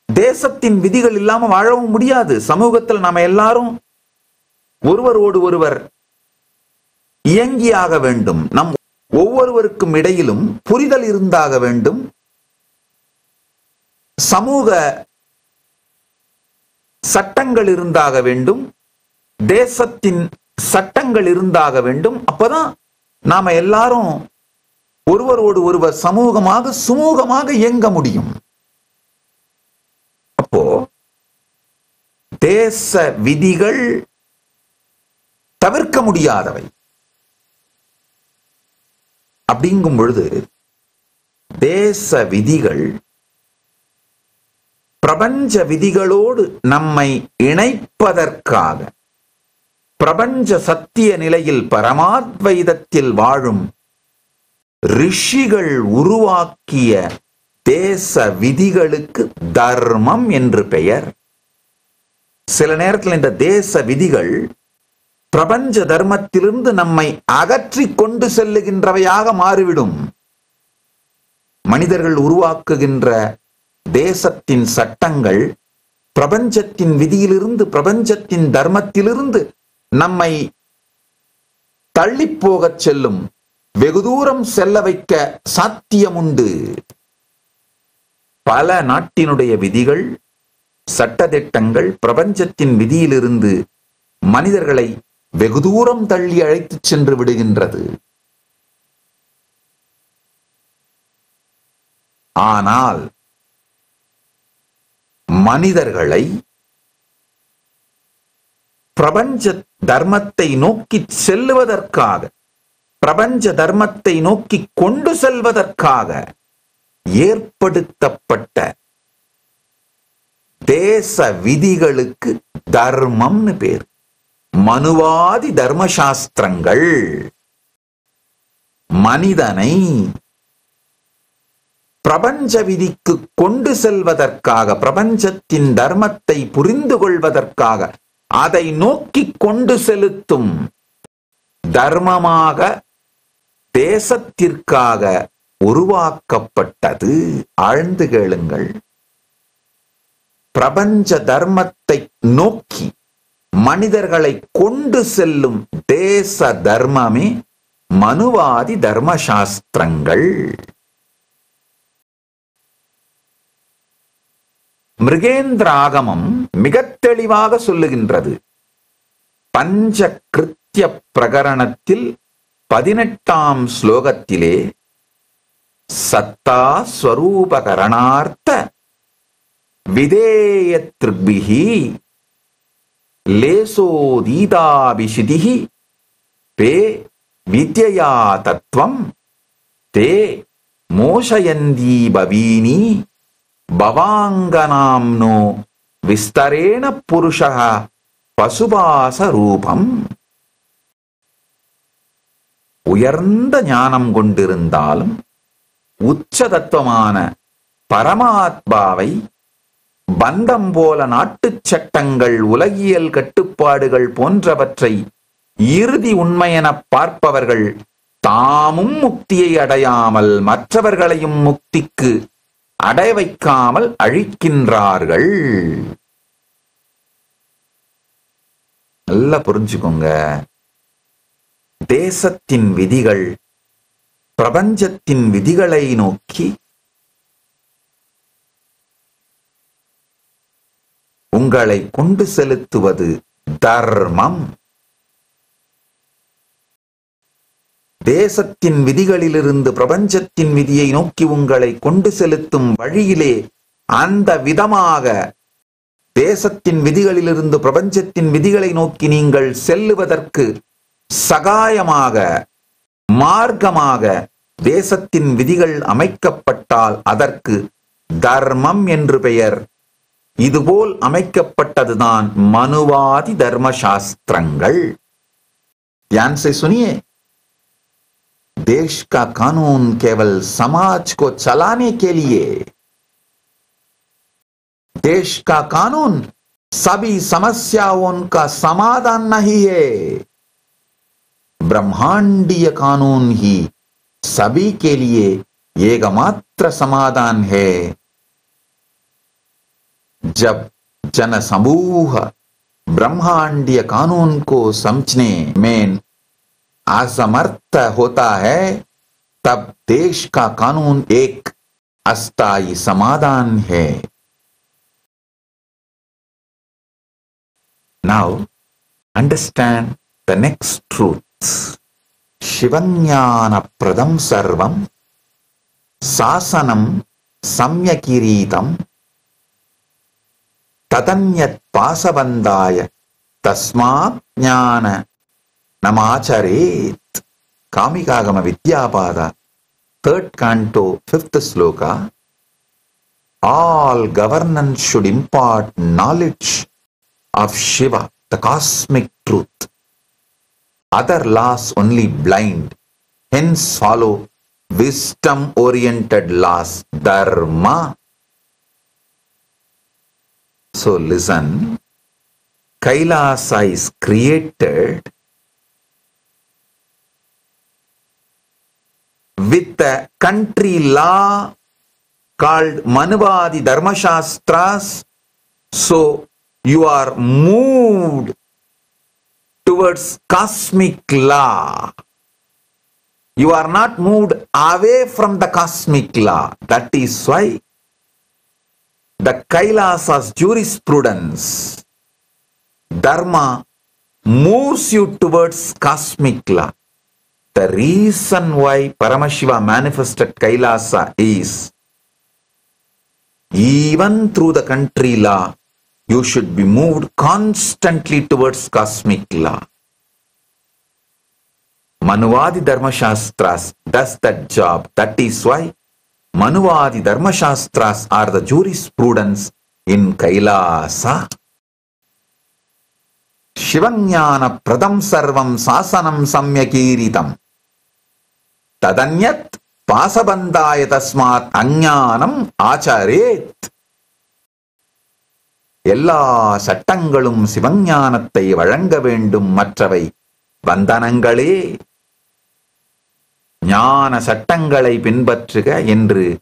தேசத்தின் விதிகள் இல்லாம வாழவும் முடியாது. சமூகத்தில் நாம எல்லாரும் ஒருவரோடு ஒருவர் இயங்கியாக வேண்டும். நம் ஒவ்வொருவருக்கும் இடையிலும் புரிதல் இருந்தாக வேண்டும். சமூக சட்டங்கள் இருந்தாக வேண்டும். தேசத்தின் சட்டங்கள் இருந்தாக வேண்டும். அப்பதான் நாம எல்லாரும் ஒருவரோடு ஒருவர் சமூகமாக சுமூகமாக இயங்க முடியும். அப்போ தேச விதிகள் தவிர்க்க முடியாதவை. அப்படிங்கும் பொழுது தேச விதிகள் பிரபஞ்ச விதிகளோடு நம்மை இணைப்பதற்காக, பிரபஞ்ச சத்திய நிலையில் பரமாத்வைதத்தில் வாழும் ரிஷிகள் உருவாக்கிய தேச விதிகளுக்கு தர்மம் என்று பெயர். சில நேரத்தில் இந்த தேச விதிகள் பிரபஞ்ச தர்மத்திலிருந்து நம்மை அகற்றி கொண்டு செல்லுகின்றவையாக மாறிவிடும். மனிதர்கள் உருவாக்குகின்ற தேசத்தின் சட்டங்கள் பிரபஞ்சத்தின் விதியிலிருந்து, பிரபஞ்சத்தின் தர்மத்திலிருந்து நம்மை தள்ளிப்போகச் செல்லும், வெகு தூரம் செல்ல வைக்க சாத்தியமுண்டு. பல நாட்டினுடைய விதிகள், சட்டதிட்டங்கள் பிரபஞ்சத்தின் விதியிலிருந்து மனிதர்களை வெகு தூரம் தள்ளி அழைத்துச் சென்று விடுகின்றது. ஆனால் மனிதர்களை பிரபஞ்ச தர்மத்தை நோக்கி செல்லுவதற்காக, பிரபஞ்ச தர்மத்தை நோக்கி கொண்டு செல்வதற்காக ஏற்படுத்தப்பட்ட தேச விதிகளுக்கு தர்மம்னு பேர். மனுவாதி தர்மசாஸ்திரங்கள் மனிதனை பிரபஞ்ச விதிக்கு கொண்டு செல்வதற்காக, பிரபஞ்சத்தின் தர்மத்தை புரிந்து கொள்வதற்காக அதை நோக்கி கொண்டு செலுத்தும் தர்மமாக தேசத்திற்காக உருவாக்கப்பட்டது. ஆழ்ந்து கேளுங்கள். பிரபஞ்ச தர்மத்தை நோக்கி மனிதர்களை கொண்டு செல்லும் தேச தர்மமே மனுவாதி தர்மசாஸ்திரங்கள். மிருகேந்திர ஆகமம் மிக தெளிவாக சொல்லுகின்றது. பஞ்ச கிருத்திய பிரகரணத்தில் 18ஆம் ஸ்லோகத்திலே சத்தா ஸ்வரூபகரணார்த்த விதேயத்ருபிஹி லேசோதீதாபிஷிதிஹி பே வித்யயா தத்வம் தே மோஷயந்தி பவீனி பவாங்கநாம்னோ விஸ்தரேண புருஷः பசுபாச ரூபம். உயர்ந்த ஞானம் கொண்டிருந்தாலும் உச்சதத்துவமான பரமாத்மாவை பந்தம் போல நாட்டுச் சட்டங்கள், உலகியல் கட்டுப்பாடுகள் போன்றவற்றை இறுதி உண்மையென பார்ப்பவர்கள் தாமும் முக்தியை அடையாமல் மற்றவர்களையும் முக்திக்கு அடைய வைக்காமல் அழிக்கின்றார்கள். நல்லா புரிஞ்சுக்கோங்க. தேசத்தின் விதிகள் பிரபஞ்சத்தின் விதிகளை நோக்கி உங்களை கொண்டு செலுத்துவது தர்மம். தேசத்தின் விதிகளிலிருந்து பிரபஞ்சத்தின் விதியை நோக்கி உங்களை கொண்டு செலுத்தும் வழியிலே அந்த விதமாக தேசத்தின் விதிகளிலிருந்து பிரபஞ்சத்தின் விதிகளை நோக்கி நீங்கள் செல்லுவதற்கு சகாயமாக, மார்க்கமாக தேசத்தின் விதிகள் அமைக்கப்பட்டால் அதற்கு தர்மம் என்று பெயர். இதுபோல் அமைக்கப்பட்டதுதான் மனுவாதி தர்மசாஸ்திரங்கள். ध्यान से सुनिए, देश का कानून केवल समाज को चलाने के लिए, देश का कानून सभी समस्याओं का समाधान नहीं है. ब्रह्मांडीय कानून ही सभी के लिए एकमात्र समाधान है. जब जनसमूह ब्रह्मांडीय कानून को समझने में असमर्थ होता है, तब देश का कानून एक अस्थायी समाधान है. Now understand the next truth. शिवज्ञान Padma सर्वम शासनम सम्यकीरीतम तदन्यत् पासबंधाय तस्मात् ज्ञान नमाचरेत. कामिकागम विद्यापाद 3rd canto 5th sloka. All governance should impart knowledge of Shiva, the cosmic truth. Other laws only blind. Hence follow wisdom-oriented laws, dharma. So listen, Kailasa is created with a country law called Manuvadi Dharmashastras. So you are moved towards cosmic law. You are not moved away from the cosmic law. That is why the Kailasa's jurisprudence, dharma, moves you towards cosmic law. The reason why Paramashiva manifested Kailasa is, even through the country law, you should be moved constantly towards cosmic law. Manuvadi Dharmashastras does that job. That is why Manuvadi Dharmashastras are the jurisprudence in Kailasa. Shivajnana pradam sarvam sasanam samyakiritam tadanyat பாசபந்தாய தஸ்மாத் அஞ்ஞானம் ஆச்சாரேத். எல்லா சட்டங்களும் சிவஞானத்தை வழங்க வேண்டும், மற்றவை பந்தனங்களே. ஞான சட்டங்களை பின்பற்றுக என்று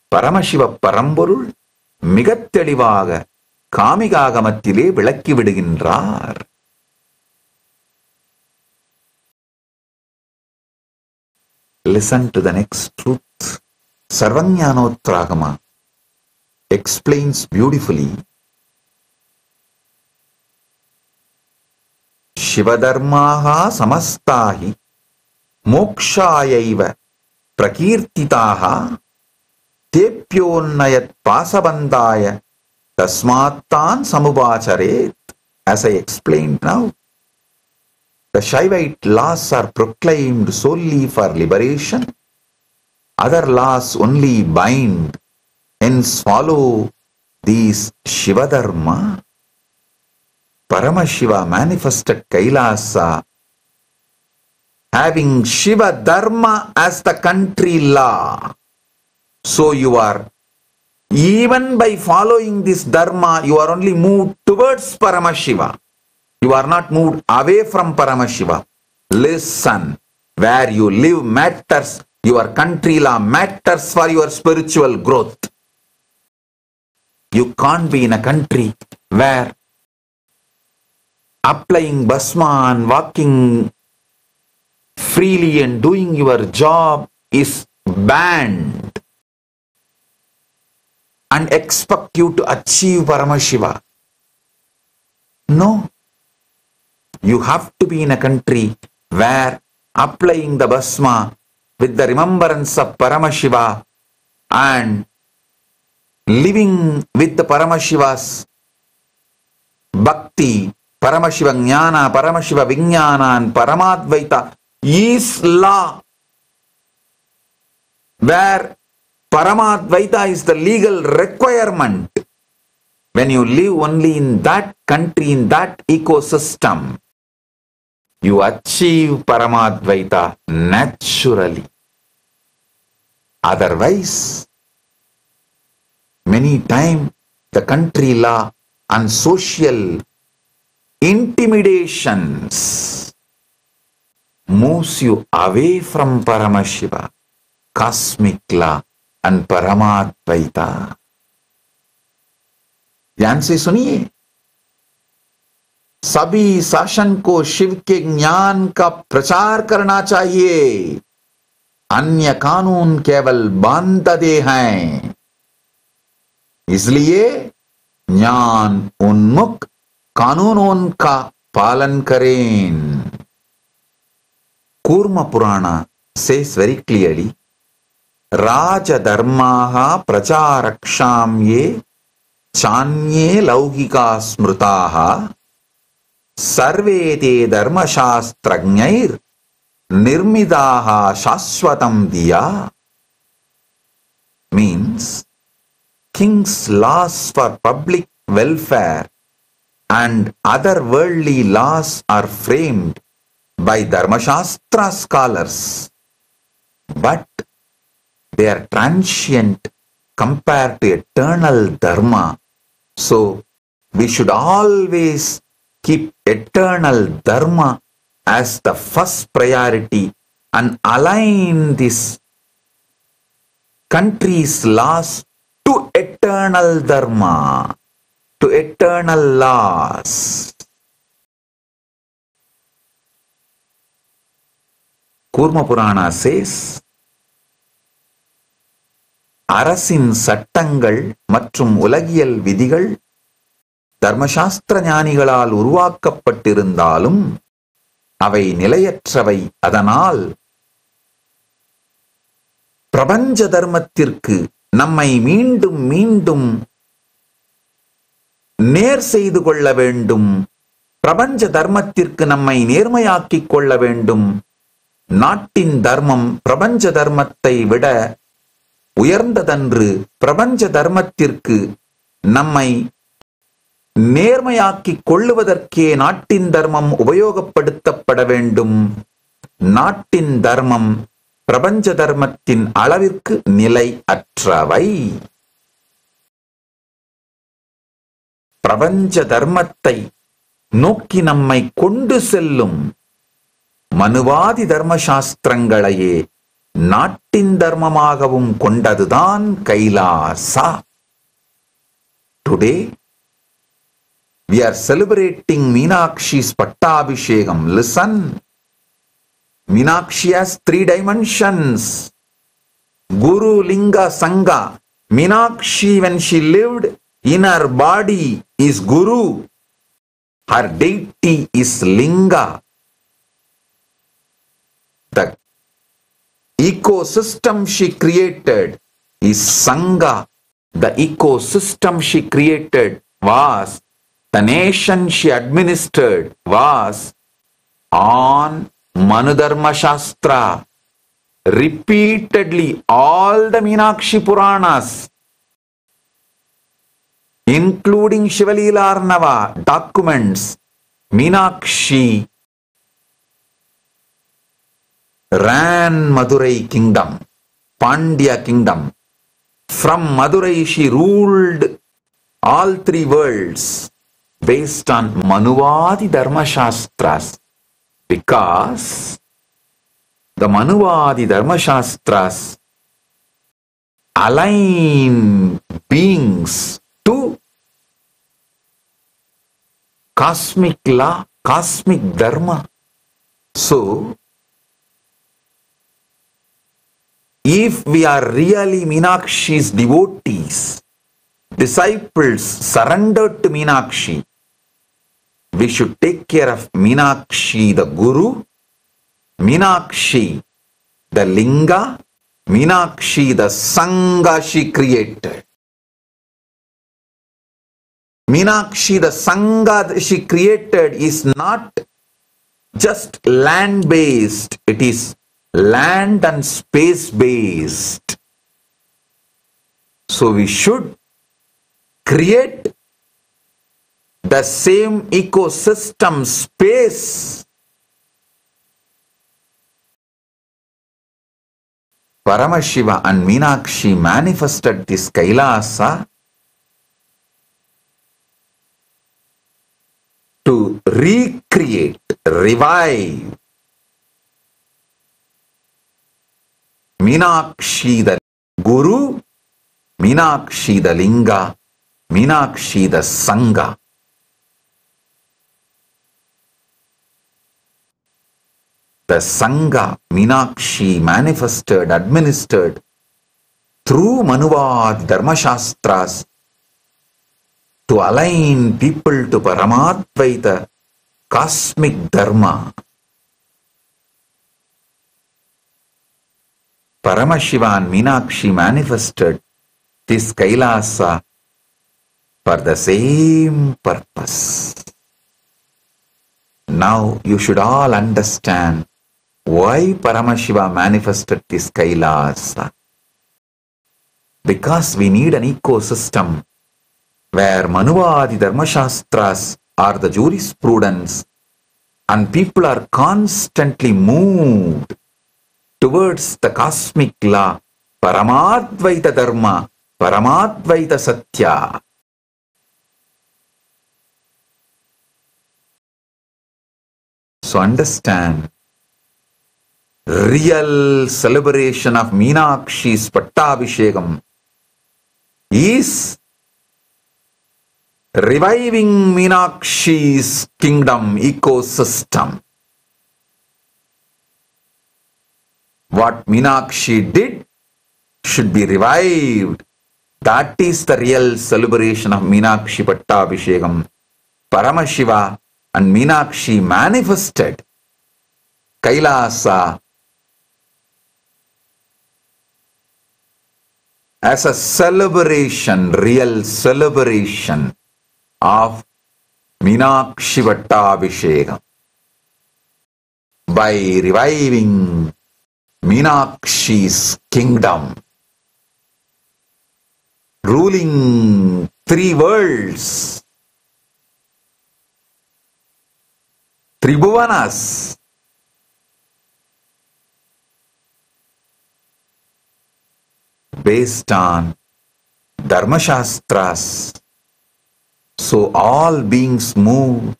பரமசிவ பரம்பொருள் மிகத் தெளிவாக காமிகாகமத்திலே விளக்கிவிடுகின்றார். Listen to the next truth. Sarvajnanotragama explains beautifully. Shivadharmaha samastahi mokshayaiva prakirtitaha tepyonnayat pasabandaya tasmattan samubacharet. As I explained now, the Shaivite laws are proclaimed solely for liberation. Other laws only bind. Hence follow these Shivadharma. Paramashiva manifested Kailasa having Shiva Dharma as the country law. So you are, even by following this Dharma, you are only moved towards Paramashiva. You are not moved away from Paramashiva. Listen, where you live matters. Your country law matters for your spiritual growth. You can't be in a country where applying Bhasma and walking freely and doing your job is banned and expect you to achieve Paramashiva. No. You have to be in a country where applying the Bhasma with the remembrance of Paramashiva and living with the Paramashiva's bhakti, Paramashiva Jnana, Paramashiva Vijnana and Paramadvaita is law. Where Paramadvaita is the legal requirement. When you live only in that country, in that ecosystem, you achieve Paramadvaita naturally. Otherwise, many times the country law and social intimidations moves you away from Paramashiva, cosmic law and Paramadvaita. ध्यान से सुनिए, सभी शासन को शिव के ज्ञान का प्रचार करना चाहिए. अन्य कानून केवल बांधते हैं. इसलिए ज्ञान उन्मुख कानूनों का पालन करें. कूर्म पुराण says very clearly, राजधर्माः प्रचारक्षां ये चान्ये लौकिका स्मृताः सर्वे ते धर्मशास्त्रज्ञैर् निर्मिताः शाश्वतं दिया. Means, king's laws for public welfare and other worldly laws are framed by Dharmashastra scholars, but they are transient compared to eternal Dharma. So, we should always keep eternal Dharma as the first priority and align this country's laws to eternal Dharma, to eternal laws. Kurma Purana says, அரசின் சட்டங்கள் மற்றும் உலகியல் விதிகள் தர்மசாஸ்திர ஞானிகளால் உருவாக்கப்பட்டிருந்தாலும் அவை நிலையற்றவை. அதனால் பிரபஞ்ச தர்மத்திற்கு நம்மை மீண்டும் மீண்டும் நேர் செய்து கொள்ள வேண்டும். பிரபஞ்ச தர்மத்திற்கு நம்மை நேர்மையாக்கிக் கொள்ள வேண்டும். நாட்டின் தர்மம் பிரபஞ்ச தர்மத்தை விட உயர்ந்ததன்று. பிரபஞ்ச தர்மத்திற்கு நம்மை நேர்மையாக்கிக் கொள்ளுவதற்கே நாட்டின் தர்மம் உபயோகப்படுத்தப்பட வேண்டும். நாட்டின் தர்மம் பிரபஞ்ச தர்மத்தின் அளவிற்கு நிலை அற்றவை. பிரபஞ்ச தர்மத்தை நோக்கி நம்மை கொண்டு செல்லும் மனுவாதி தர்மசாஸ்திரங்களையே நாட்டின் தர்மமாகவும் கொண்டதுதான் Kailasa. Today we are celebrating Meenakshi's Pattabhishekam. Listen, Meenakshi has 3 dimensions: Guru, Linga, Sangha. Meenakshi, when she lived in her body, is Guru. Her deity is Linga. The ecosystem she created is Sangha. The ecosystem she created was, the nation she administered was on Manudharma Shastra. Repeatedly, all the Meenakshi Puranas, including Shivalila Arnava documents, Meenakshi ran Madurai kingdom, Pandya kingdom. From Madurai she ruled all 3 worlds based on Manuvadi Dharma Shastras, because the Manuvadi Dharma Shastras align beings to cosmic law, cosmic dharma. So, if we are really Meenakshi's devotees, disciples surrendered to Meenakshi, we should take care of Meenakshi the Guru, Meenakshi the Linga, Meenakshi the Sangha she created. Meenakshi the Sangha she created is not just land-based, it is land and space-based. So we should create the same ecosystem space. Paramashiva and Meenakshi manifested this Kailasa to recreate, revive Meenakshi the Guru, Meenakshi the Linga, Meenakshi the Sangha. The Sangha Meenakshi manifested, administered through Manuvadi Dharma Shastras to align people to Paramadvaita, cosmic Dharma. Paramashiva and Meenakshi manifested this Kailasa for the same purpose. Now you should all understand why Paramashiva manifested this Kailasa. Because we need an ecosystem where Manuvadi Dharma Shastras are the jurisprudence and people are constantly moved towards the cosmic law, Paramadvaita Dharma, Paramadvaita Satya. So understand, real celebration of Meenakshi's Pattabhishekam is reviving Meenakshi's kingdom ecosystem. What Meenakshi did should be revived. That is the real celebration of Meenakshi Pattabhishekam. Paramashiva and Meenakshi manifested Kailasa as a celebration, real celebration of Meenakshi Pattabhishekam. By reviving Meenakshi's kingdom, ruling 3 worlds, Tribhuvanas, based on Dharma Shastras. So all beings move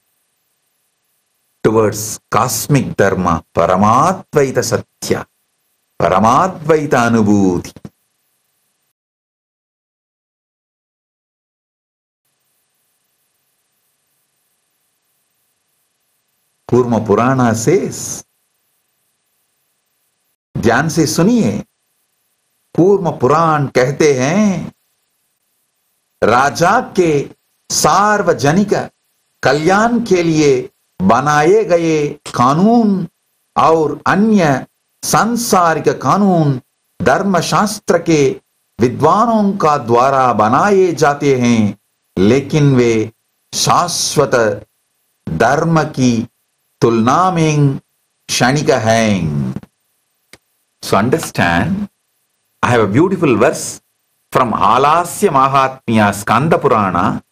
towards cosmic Dharma, Paramadvaita Satya, Paramadvaita Anubhuti. Kurma Purana says, ध्यान से सुनिए, कूर्म पुराण कहते हैं राजा के सार्वजनिक कल्याण के लिए बनाए गए कानून और अन्य सांसारिक कानून धर्मशास्त्र के विद्वानों का द्वारा बनाए जाते हैं, लेकिन वे शाश्वत धर्म की तुलना में क्षणिक हैं. So understand, I have a beautiful verse from Alasya Mahatmya Skanda Purana.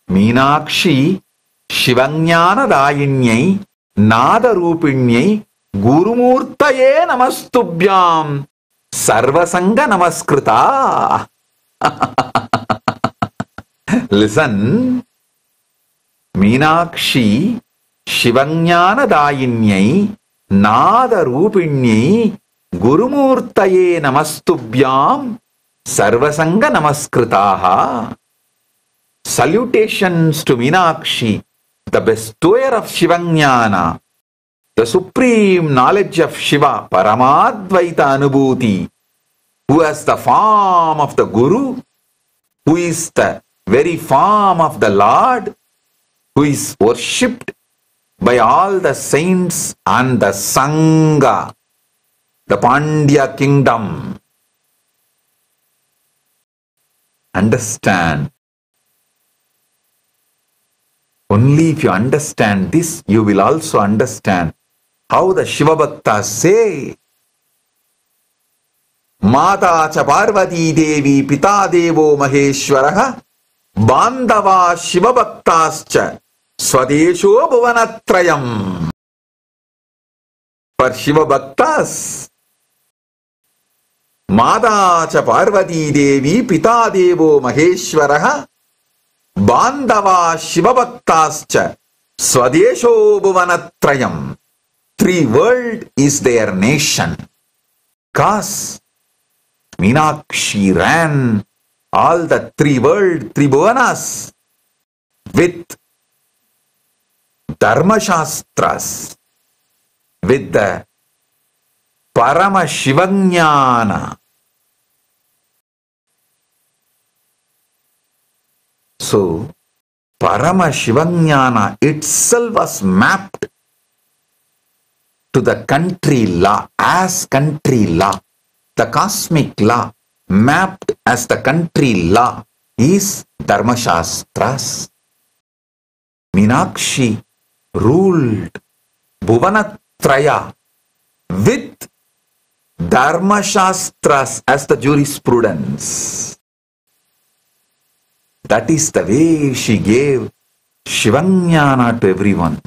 Meenakshi Shivanyana Dayinyai Nada Rupinyai Gurumurtaye Namastubhyam Sarvasanga Namaskrita. Listen. Meenakshi Shivanyana Dayinyai Nada Rupinyai Gurumurtaye Namastubhyam Sarvasanga Namaskritaha. Salutations to Meenakshi, the bestower of Shivanyana, the supreme knowledge of Shiva, Paramadvaita Anubhuti, who has the form of the Guru, who is the very form of the Lord, who is worshipped by all the saints and the Sangha, the Pandya kingdom. Understand. Only if you understand this, you will also understand how the Shiva Bhaktas say, Mata cha Parvati Devi Pita Devo Maheshwaraha Bandava Shiva Bhaktas cha Swadesho Bhuvanatrayam. For Shiva Bhaktas, Mata cha Parvati Devi Pita Devo Maheshwaraha Bandava Shiva Bhaktascha Swadesho Bhuvanatrayam. 3 world is their nation. Cause Meenakshi ran all the 3 world, 3 bhuvanas with Dharma Shastras, with the Parama Shivanyana. So, Parama Shivanyana itself was mapped to the country law, as country law. The cosmic law mapped as the country law is Dharma Shastras. Meenakshi ruled Bhuvanatraya with Dharma Shastras as the jurisprudence. That is the way she gave Shivanyana to everyone.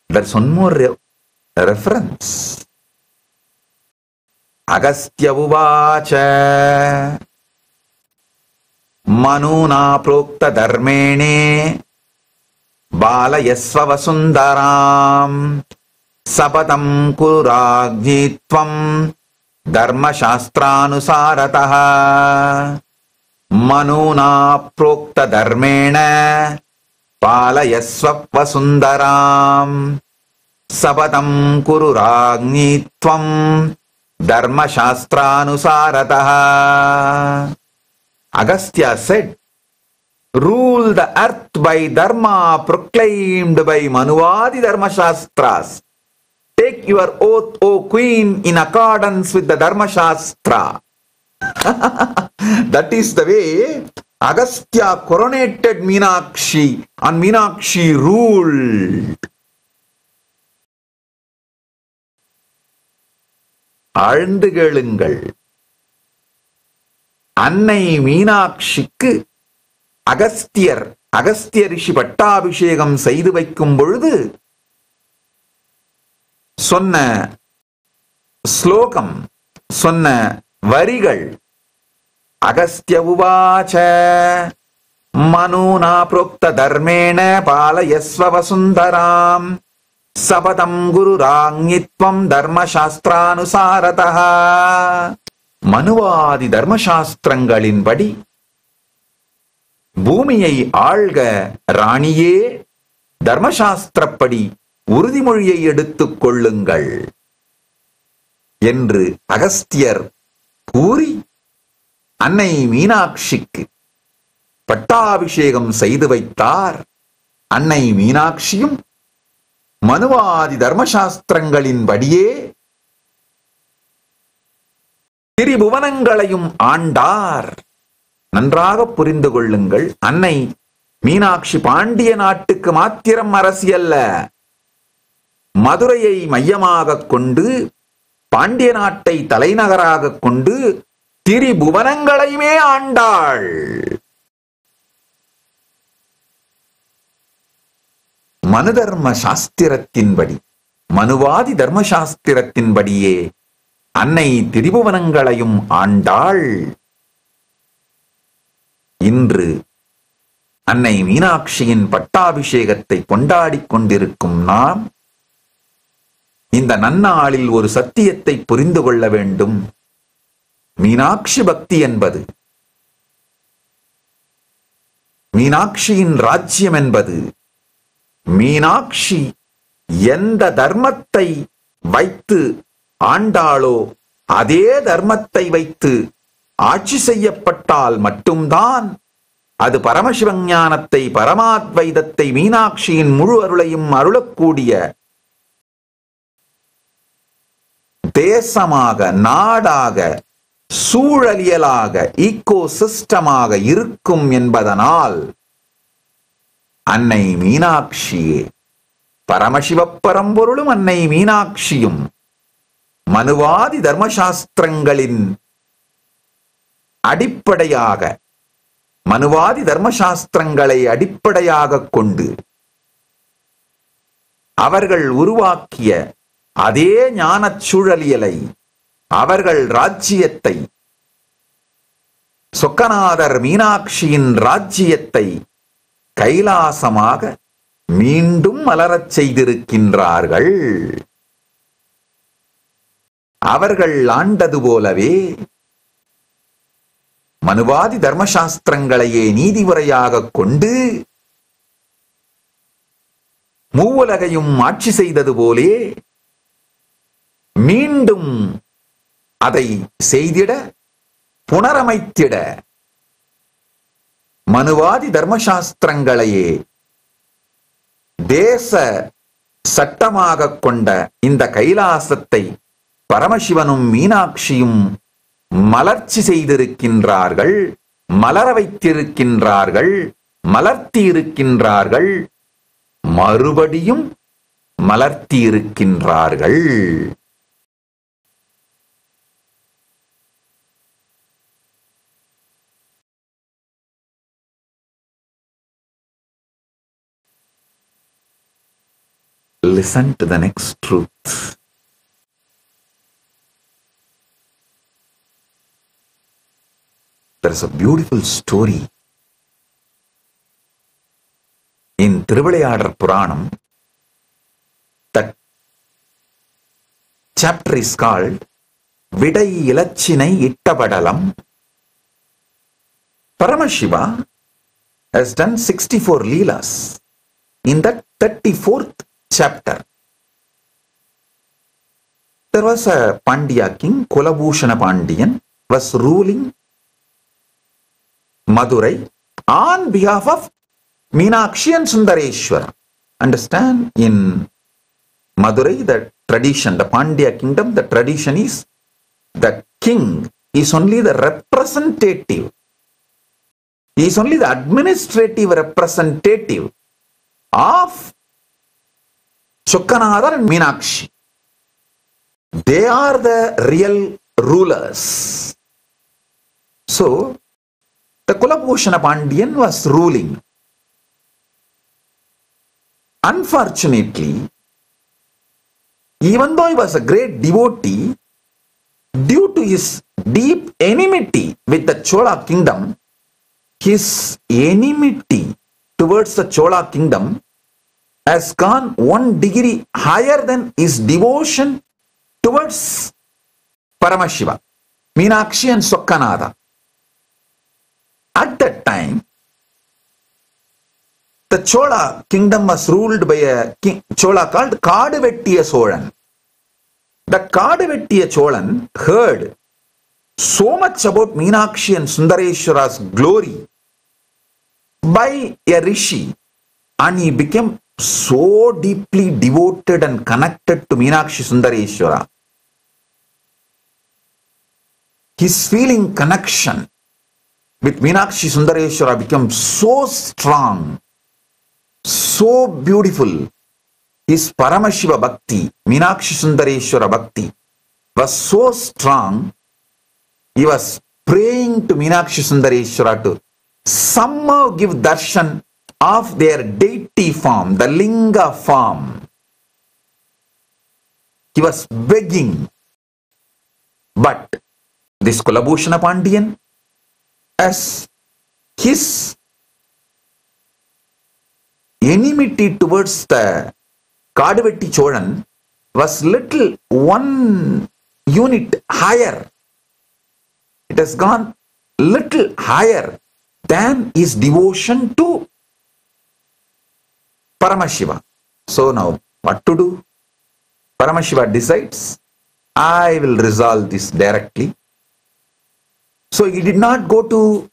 There's one more reference. Agastya Uvacha Manuna Prokta Dharmene Balayasva Vasundaram Sapatam Kurajitvam Dharma Shastrانusarataha Manuna Prokta Dharmena Palayasva Vasundaram Sapatam Kururagnitvam Dharma Shastrانusarataha. Agastya said, rule the earth by Dharma proclaimed by Manuvadi Dharma Shastras. Take your oath, O queen, in accordance with the Dharma Shastra. That is the way Agastya coronated Meenakshi and Meenakshi ruled. ஆழ்ந்து கேளுங்கள். அன்னை மீனாட்சிக்கு அகஸ்திய ரிஷி பட்டாபிஷேகம் செய்து வைக்கும் பொழுது சொன்ன ஸ்லோகம் சொன்ன வரிகள் அகஸ்த்ய உவாச மனுனா புரோக்த தர்மேண பாலயஸ்வ வசுந்தராம் சபதம் குருராங்ஞித்வம் தர்மசாஸ்திரானுசாரதः. மனுவாதி தர்மசாஸ்திரங்களின்படி பூமியை ஆள்க ராணியே, தர்மசாஸ்திரப்படி உறுதிமொழியை எடுத்துக் கொள்ளுங்கள் என்று அகஸ்தியர் கூறி அன்னை மீனாட்சிக்கு பட்டாபிஷேகம் செய்து வைத்தார். அன்னை மீனாட்சியும் மனுவாதி தர்மசாஸ்திரங்களின்படியே திரிபுவனங்களையும் ஆண்டார். நன்றாக புரிந்து கொள்ளுங்கள், அன்னை மீனாட்சி பாண்டிய நாட்டுக்கு மாத்திரம் அரசி அல்ல, மதுரையை மையமாக கொண்டு பாண்டிய நாட்டை தலைநகராக கொண்டு திரிபுவனங்களையுமே ஆண்டாள். மனு தர்ம சாஸ்திரத்தின்படி, மனுவாதி தர்மசாஸ்திரத்தின்படியே அன்னை திரிபுவனங்களையும் ஆண்டாள். இன்று அன்னை மீனாட்சியின் பட்டாபிஷேகத்தை கொண்டாடிக் கொண்டிருக்கும் நாம் இந்த நன்னாளில் ஒரு சத்தியத்தை புரிந்து கொள்ள வேண்டும். மீனாட்சி பக்தி என்பது, மீனாட்சியின் ராஜ்யம் என்பது, மீனாட்சி எந்த தர்மத்தை வைத்து ஆண்டாளோ அதே தர்மத்தை வைத்து ஆட்சி செய்யப்பட்டால் மட்டும்தான் அது பரமசிவஞானத்தை, பரமாத்வைதத்தை, மீனாட்சியின் முழு அருளையும் அருளக்கூடிய தேசமாக, நாடாக, சூழலியலாக, ஈகோ சிஸ்டமாக இருக்கும் என்பதனால் அன்னை மீனாட்சியே, பரமசிவ பரம்பொருளும் அன்னை மீனாட்சியும் மனுவாதி தர்மசாஸ்திரங்களின் அடிப்படையாக, மனுவாதி தர்மசாஸ்திரங்களை அடிப்படையாக கொண்டு அவர்கள் உருவாக்கிய அதே ஞானச் சூழலியலை, அவர்கள் ராஜ்யத்தை, சொக்கநாதர் மீனாட்சியின் ராஜ்யத்தை கைலாசமாக மீண்டும் மலரச் செய்திருக்கின்றார்கள். அவர்கள் ஆண்டது போலவே மனுவாதி தர்மசாஸ்திரங்களையே நீதிமுறையாக கொண்டு மூவுலகையும் ஆட்சி செய்தது போலே மீண்டும் அதை செய்திட, புனரமைத்திட மனுவாதி தர்மசாஸ்திரங்களையே தேச சட்டமாக கொண்ட இந்த கைலாசத்தை பரமசிவனும் மீனாட்சியும் மலர்ச்சி செய்திருக்கின்றார்கள், மலர வைத்திருக்கின்றார்கள், மலர்த்தி இருக்கின்றார்கள், மறுபடியும் மலர்த்தி இருக்கின்றார்கள். Listen to the next truth. There is a beautiful story in Thiruvilayadar Puranam. That chapter is called Vidai Ilachinai Ittapadalam. Paramashiva has done 64 leelas. In that 34th chapter, there was a Pandya king, Kulabhushana Pandiyan, was ruling Madurai on behalf of Meenakshi and Sundareshwara. Understand, in Madurai, the tradition, the Pandya kingdom, the tradition is the king is only the representative. He is only the administrative representative of Chokkanadar and Meenakshi. They are the real rulers. So, the Kulabhushana Pandiyan was ruling. Unfortunately, even though he was a great devotee, due to his deep enmity with the Chola kingdom, his enmity towards the Chola kingdom has gone one degree higher than his devotion towards Paramashiva, Meenakshi and Sokkanatha. At that time, the Chola kingdom was ruled by a Chola called Kaduvettiya Solan. The Kaduvettiya Cholan heard so much about Meenakshi and Sundareshwara's glory by a rishi, and he became so deeply devoted and connected to Meenakshi Sundareshwara. His feeling connection with Meenakshi Sundareshwara became so strong, so beautiful. His Paramashiva Bhakti, Meenakshi Sundareshwara Bhakti, was so strong. He was praying to Meenakshi Sundareshwara to somehow give darshan of their deity form, the Linga form. He was begging. But this Kulabhushana Pandian, as his enmity towards the Kaduvetti Cholan was little one unit higher. It has gone little higher than his devotion to Paramashiva. So now, what to do? Paramashiva decides, I will resolve this directly. So he did not go to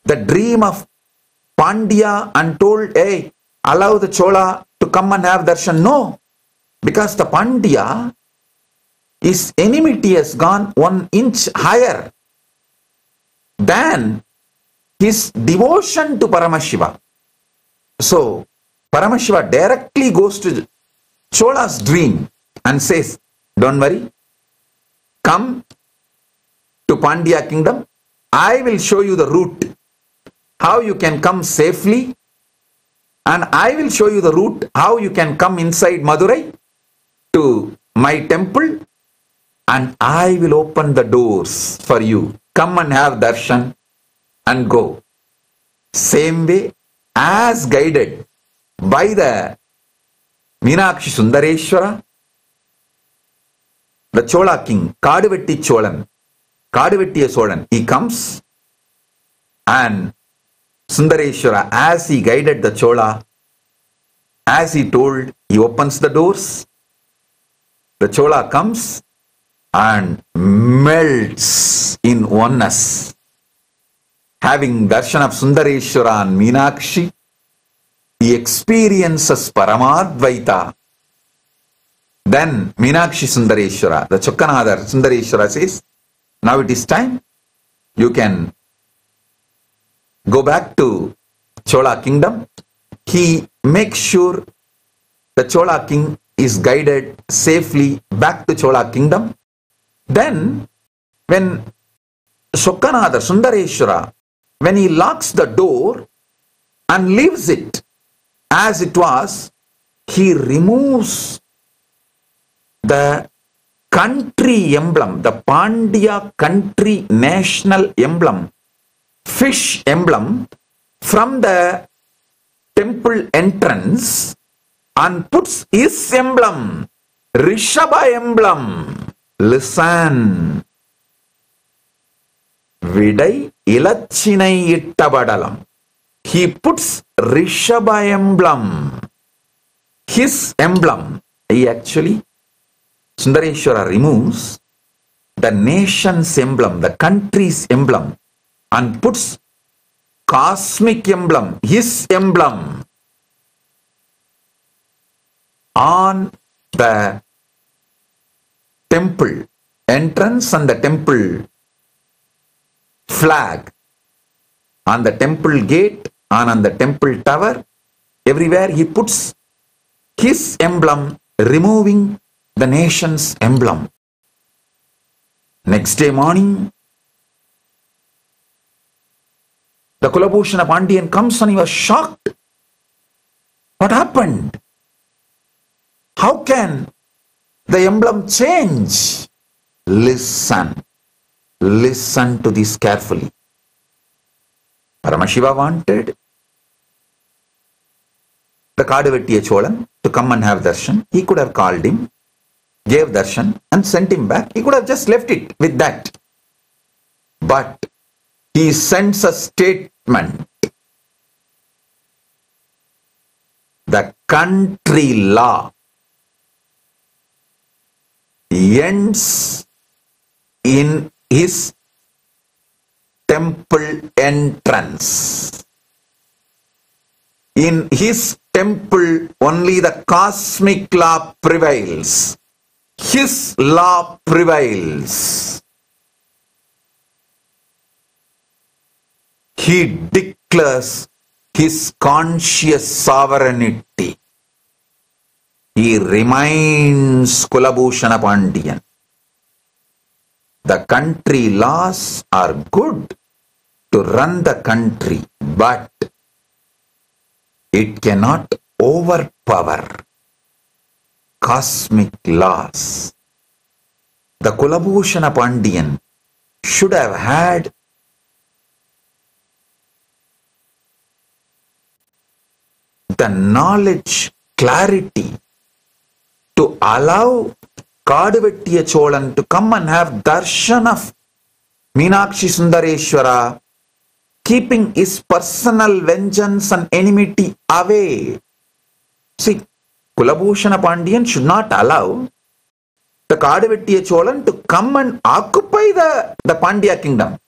the dream of Pandya and told, hey, allow the Chola to come and have darshan. No, because the Pandya, his enmity has gone 1 inch higher than his devotion to Paramashiva. So Paramashiva directly goes to Chola's dream and says, don't worry, come to Pandya kingdom. I will show you the route, how you can come safely, and I will show you the route, how you can come inside Madurai to my temple, and I will open the doors for you. Come and have darshan and go. Same way as guided by the Meenakshi Sundareshwara, the Chola king, Kaduvetti Cholan, Kaduvettiya Solan, he comes and Sundareshwara, as he guided the Chola, as he told, he opens the doors. The Chola comes and melts in oneness. Having darshan of Sundareshwara and Meenakshi, he experiences Paramadvaita. Then Meenakshi Sundareshwara, the Chokkanatha Sundareshwara says, now it is time, you can go back to Chola kingdom. He makes sure the Chola king is guided safely back to Chola kingdom. Then when Chokkanatha Sundareshwara, when he locks the door and leaves it as it was, he removes the country emblem, the Pandya country national emblem, fish emblem, from the temple entrance and puts his emblem, Rishabha emblem. Listen. Vidai ilachinai ittavadalam. He puts Rishabha emblem, his emblem. He actually, Sundareshwara removes the nation's emblem, the country's emblem, and puts cosmic emblem, his emblem, on the temple entrance and the temple flag, on the temple gate and on the temple tower. Everywhere he puts his emblem, removing the nation's emblem. Next day morning, the Kulabhushana Pandian comes and he was shocked. What happened? How can the emblem change? Listen. Listen to this carefully. Paramashiva wanted the Kadavettiya Cholan to come and have darshan. He could have called him, gave darshan and sent him back. He could have just left it with that. But he sends a statement. The country law ends in his temple entrance. In his temple, only the cosmic law prevails. His law prevails. He declares his conscious sovereignty. He remains Kulabhushana Pandian. The country laws are good to run the country, but it cannot overpower cosmic laws. The Kulabhushana Pandian should have had the knowledge, clarity to allow Kadavettiya Cholan to come and have darshan of Meenakshi Sundareshwara, keeping his personal vengeance and enmity away. See, Kulabhushana Pandian should not allow the Kadavettiya Cholan to come and occupy the Pandya kingdom.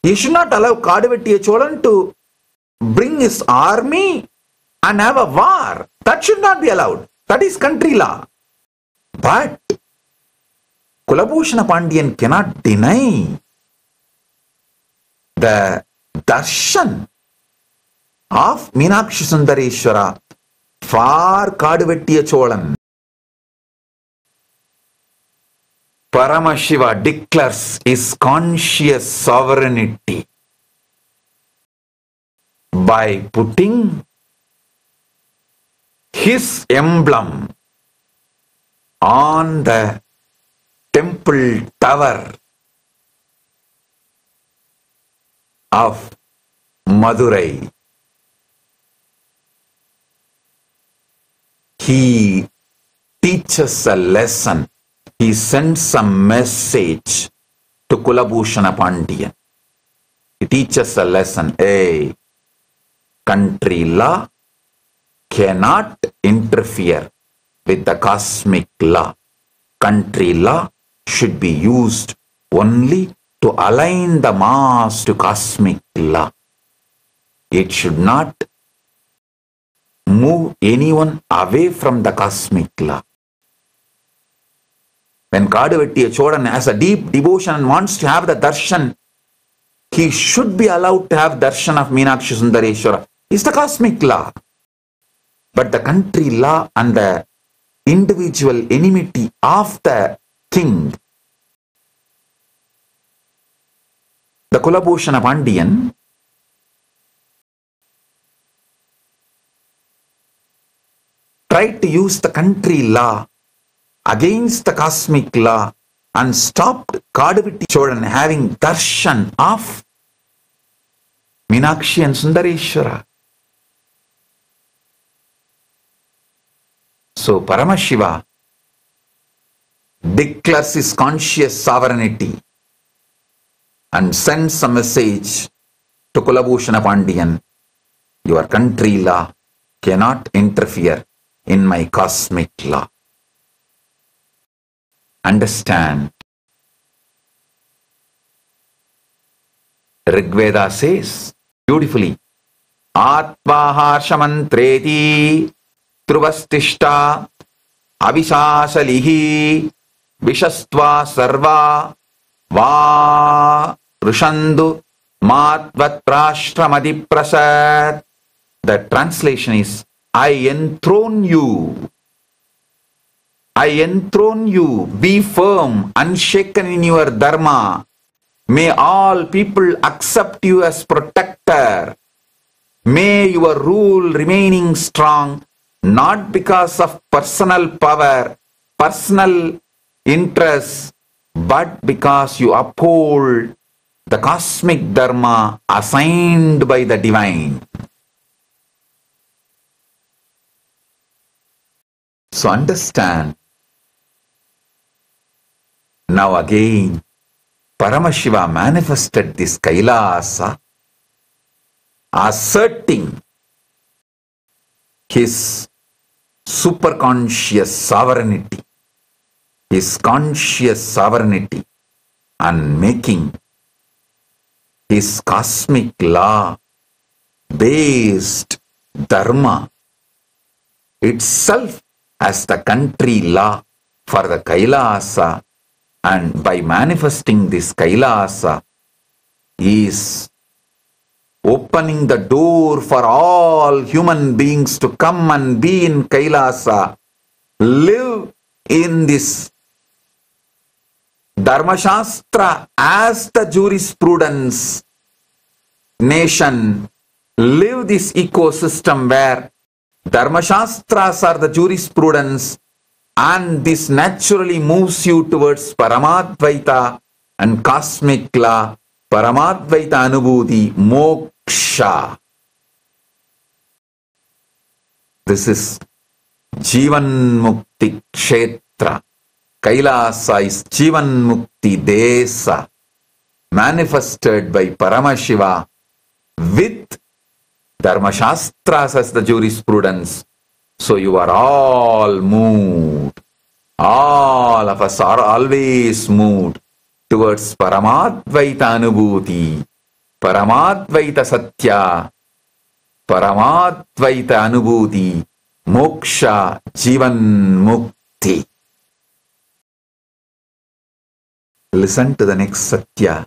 He should not allow Kadavettiya Cholan to bring his army and have a war. That should not be allowed. That is country law. But Kulabhushana Pandian cannot deny the darshan of Meenakshi Sundareshwara for Kadavettiya Cholan. Paramashiva declares his conscious sovereignty by putting his emblem on the temple tower of Madurai. He teaches a lesson. He sends a message to Kulabhushana Pandian. He teaches a lesson. Hey, country law cannot interfere with the cosmic law. Country law should be used only to align the mass to cosmic law. It should not move anyone away from the cosmic law. When Kadavettiya Cholan has a deep devotion and wants to have the darshan, he should be allowed to have darshan of Meenakshi Sundareshwara. It's the cosmic law. But the country law and the individual enmity of the king, the Kulabhushana Pandian, tried to use the country law against the cosmic law and stopped Kadavettiya Cholan having darshan of Meenakshi and Sundareshwara. So Paramashiva declares his conscious sovereignty and sends a message to Kulabhushana Pandian. Your country law cannot interfere in my cosmic law. Understand. Rigveda says beautifully, Atvaharshamantreti Truvastishta Avisasalihi Vishastva Sarva Va Rushandu Matvat Prashramadi Prasad. The translation is, I enthrone you. I enthrone you. Be firm, unshaken in your dharma. May all people accept you as protector. May your rule remaining strong, not because of personal power, personal interests, but because you uphold the cosmic dharma assigned by the divine. So understand, now again, Paramashiva manifested this Kailasa, asserting his superconscious sovereignty, his conscious sovereignty, and making his cosmic law based dharma itself as the country law for the Kailasa, and by manifesting this Kailasa is opening the door for all human beings to come and be in Kailasa, live in this Dharmashastra as the jurisprudence nation, live this ecosystem where Dharmashastras are the jurisprudence, and this naturally moves you towards Paramadvaita and cosmic law, Paramadvaita Anubhuti, Moksha. This is Jivan Mukti Kshetra. Kailasa is Jivan Mukti Desa, manifested by Paramashiva with Dharmashastras as the jurisprudence. So you are all moved. All of us are always moved towards Paramadvaita Anubhuti, Paramadvaita Satya, Paramadvaita Anubhuti, Moksha, Jivan Mukti. Listen to the next Satya,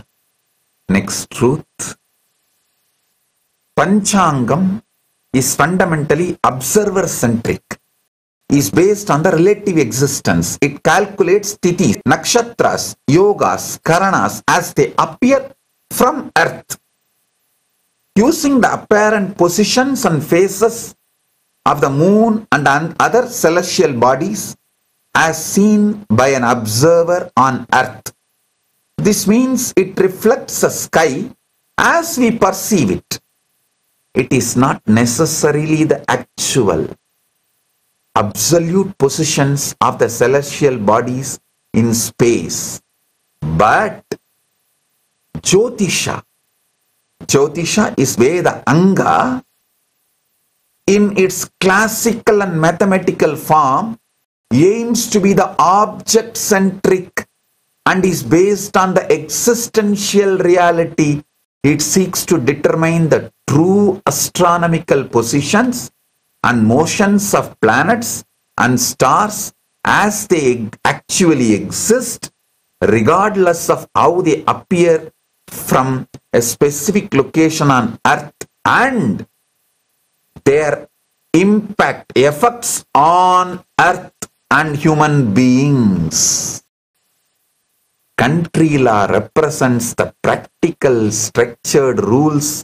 next truth. Panchangam is fundamentally observer-centric, is based on the relative existence. It calculates tithis, nakshatras, yogas, karanas as they appear from earth, using the apparent positions and phases of the moon and other celestial bodies as seen by an observer on earth. This means it reflects the sky as we perceive it. It is not necessarily the actual, absolute positions of the celestial bodies in space, but Jyotisha. Jyotisha is Veda Anga in its classical and mathematical form, aims to be the object-centric and is based on the existential reality. It seeks to determine the true astronomical positions and motions of planets and stars as they actually exist, regardless of how they appear from a specific location on Earth and their effects on Earth and human beings. Country law represents the practical, structured rules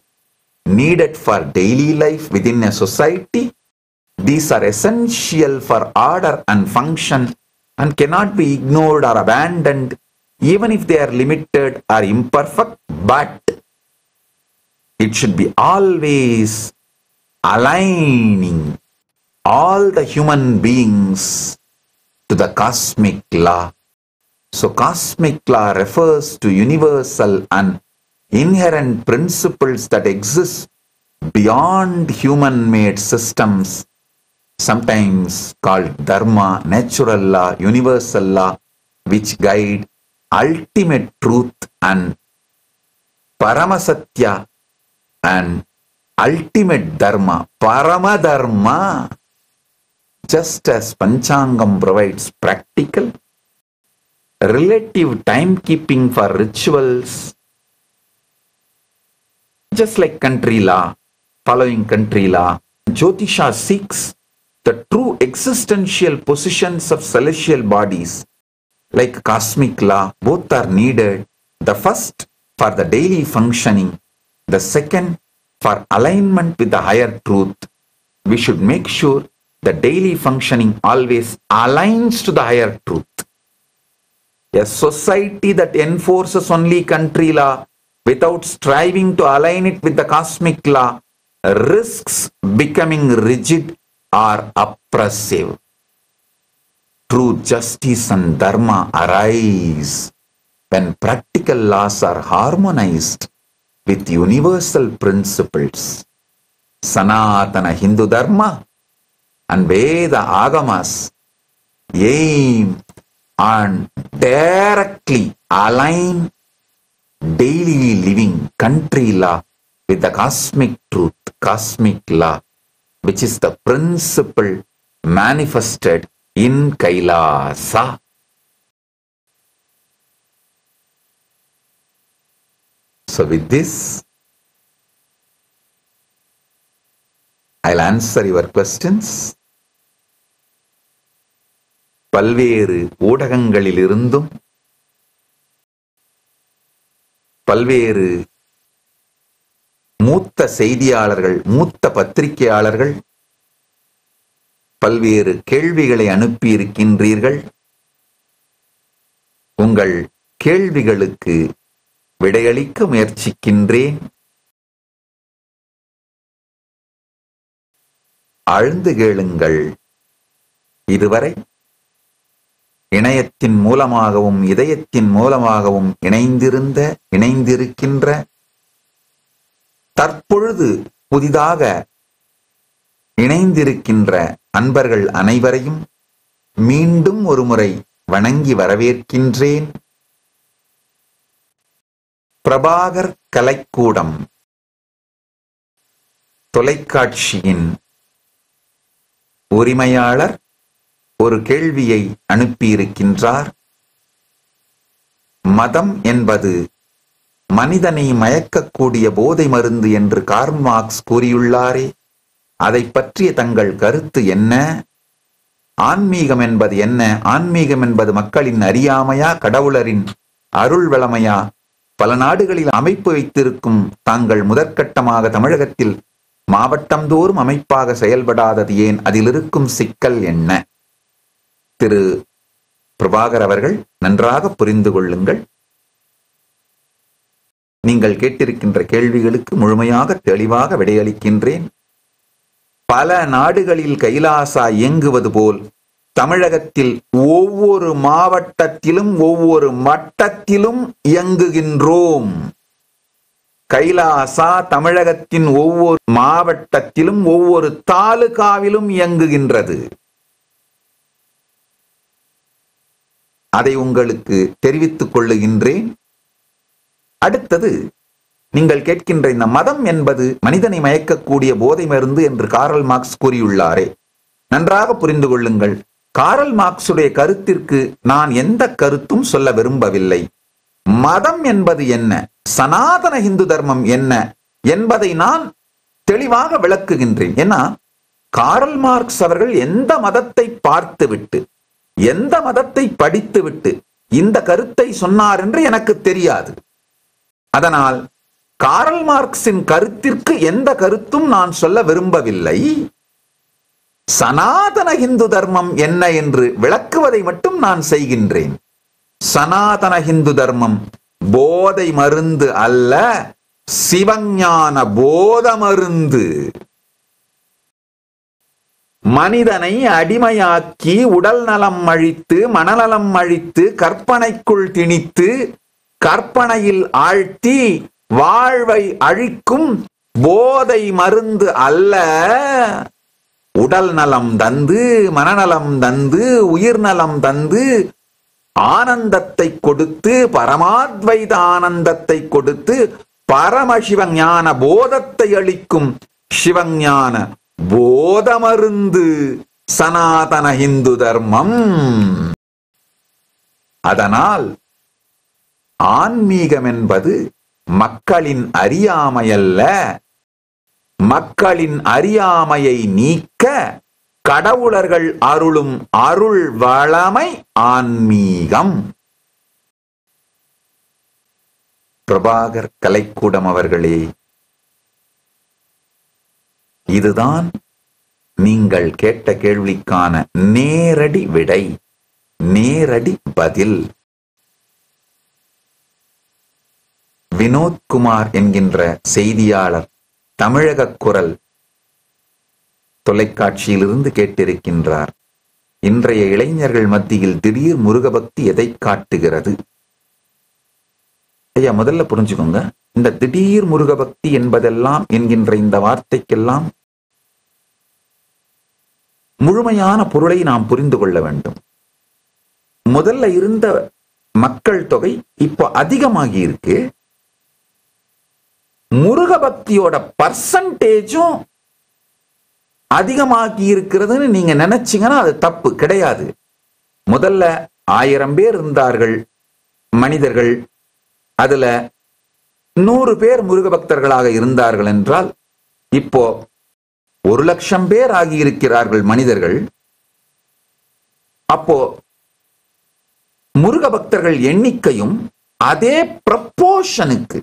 needed for daily life within a society. These are essential for order and function and cannot be ignored or abandoned, even if they are limited or imperfect, but it should be always aligning all the human beings to the cosmic law. So cosmic law refers to universal and inherent principles that exist beyond human-made systems, sometimes called dharma, natural law, universal law, which guide ultimate truth, and paramasatya and ultimate dharma, paramadharma. Just as Panchangam provides practical, relative timekeeping for rituals, just like country law, following country law, Jyotisha seeks the true existential positions of celestial bodies. Like cosmic law, both are needed. The first for the daily functioning, the second for alignment with the higher truth. We should make sure the daily functioning always aligns to the higher truth. A society that enforces only country law without striving to align it with the cosmic law risks becoming rigid or oppressive. True justice and dharma arise when practical laws are harmonized with universal principles. Sanatana Hindu Dharma and Veda Agamas aim and directly align daily living country law with the cosmic truth, cosmic law, which is the principle manifested in Kailasa. So with this, I'll answer your questions. பல்வேறு ஊடகங்களிலிருந்தும் பல்வேறு மூத்த செய்தியாளர்கள், மூத்த பத்திரிகையாளர்கள் பல்வேறு கேள்விகளை அனுப்பியிருக்கின்றீர்கள். உங்கள் கேள்விகளுக்கு விடையளிக்க முயற்சிக்கின்றேன். ஆழ்ந்து கேளுங்கள். இதுவரை இணையத்தின் மூலமாகவும் இதயத்தின் மூலமாகவும் இணைந்திருக்கின்ற தற்பொழுது புதிதாக இணைந்திருக்கின்ற அன்பர்கள் அனைவரையும் மீண்டும் ஒருமுறை வணங்கி வரவேற்கின்றேன். பிரபாகர் கலைக்கூடம் தொலைக்காட்சியின் உரிமையாளர் ஒரு கேள்வியை அனுப்பியிருக்கின்றார். மதம் என்பது மனிதனை மயக்கக்கூடிய போதை மருந்து என்று கார்ல் மார்க்ஸ் கூறியுள்ளாரே, அதை பற்றிய தங்கள் கருத்து என்ன? ஆன்மீகம் என்பது என்ன? ஆன்மீகம் என்பது மக்களின் அறியாமையா, கடவுளரின் அருள் வளமையா? பல நாடுகளில் அமைப்பு வைத்திருக்கும் தாங்கள் முதற்கட்டமாக தமிழகத்தில் மாவட்டந்தோறும் அமைப்பாக செயல்படாதது ஏன்? அதில் இருக்கும் சிக்கல் என்ன? திரு பிரபாகர் அவர்கள், நன்றாக புரிந்து கொள்ளுங்கள். நீங்கள் கேட்டிருக்கின்ற கேள்விகளுக்கு முழுமையாக தெளிவாக விடையளிக்கின்றேன். பல நாடுகளில் கைலாசா இயங்குவது போல் தமிழகத்தில் ஒவ்வொரு மாவட்டத்திலும் ஒவ்வொரு மட்டத்திலும் இயங்குகின்றோம். கைலாசா தமிழகத்தின் ஒவ்வொரு மாவட்டத்திலும் ஒவ்வொரு தாலுகாவிலும் இயங்குகின்றது. அதை உங்களுக்கு தெரிவித்துக் கொள்ளுகின்றேன். அடுத்தது, நீங்கள் கேட்கின்ற இந்த மதம் என்பது மனிதனை மயக்கக்கூடிய போதை மருந்து என்று கார்ல் மார்க்ஸ் கூறியுள்ளாரே, நன்றாக புரிந்து கொள்ளுங்கள். கார்ல் மார்க்ஸுடைய கருத்திற்கு நான் எந்த கருத்தும் சொல்ல விரும்பவில்லை. மதம் என்பது என்ன, சனாதன இந்து தர்மம் என்ன என்பதை நான் தெளிவாக விளக்குகின்றேன். ஏன்னா கார்ல் மார்க்ஸ் அவர்கள் எந்த மதத்தை பார்த்துவிட்டு, எந்த மதத்தை படித்துவிட்டு இந்த கருத்தை சொன்னார் என்று எனக்கு தெரியாது. அதனால் கார்ல் மார்க்ஸின் கருத்திற்கு எந்த கருத்தும் நான் சொல்ல விரும்பவில்லை. சனாதன இந்து தர்மம் என்ன என்று விளக்குவதை மட்டும் நான் செய்கின்றேன். சனாதன இந்து தர்மம் போதை மருந்து அல்ல, சிவஞான போத மருந்து. மனிதனை அடிமையாக்கி உடல் நலம் அழித்து மனநலம் அழித்து கற்பனைக்குள் திணித்து கற்பனையில் ஆழ்த்தி வாழ்வை அழிக்கும் போதை மருந்து அல்ல. உடல் நலம் தந்து மனநலம் தந்து உயிர் நலம் தந்து ஆனந்தத்தை கொடுத்து பரமாத்வைத ஆனந்தத்தை கொடுத்து பரமசிவஞான போதத்தை அளிக்கும் சிவஞான போதமருந்து சனாதன இந்து தர்மம். அதனால் ஆன்மீகம் என்பது மக்களின் அறியாமையல்ல, மக்களின் அறியாமையை நீக்க கடவுளர்கள் அருளும் அருள் வளமை ஆன்மீகம். பிரபாகர் கலைக்கூடம் அவர்களே, இதுதான் நீங்கள் கேட்ட கேள்விக்கான நேரடி விடை, நேரடி பதில். வினோத்குமார் என்கின்ற செய்தியாளர் தமிழக குரல் தொலைக்காட்சியிலிருந்து கேட்டிருக்கின்றார். இன்றைய இளைஞர்கள் மத்தியில் திடீர் முருகபக்தி எதை காட்டுகிறது? ஐயா, முதல்ல புரிஞ்சுக்கோங்க, இந்த திடீர் முருகபக்தி என்பதெல்லாம் என்கின்ற இந்த வார்த்தைக்கெல்லாம் முழுமையான பொருளை நாம் புரிந்து கொள்ள வேண்டும். முதல்ல இருந்த மக்கள் தொகை இப்போ அதிகமாகி இருக்கு. முருகபக்தியோட பர்சன்டேஜும் அதிகமாகி இருக்கிறதுன்னு நீங்க நினைச்சீங்கன்னா அது தப்பு கிடையாது. முதல்ல 1000 பேர் இருந்தார்கள் மனிதர்கள், அதுல 100 பேர் முருகபக்தர்களாக இருந்தார்கள் என்றால் இப்போ 1,00,000 பேர் ஆகியிருக்கிறார்கள் மனிதர்கள். அப்போ முருகபக்தர்கள் எண்ணிக்கையும் அதே ப்ரப்போர்ஷனுக்கு,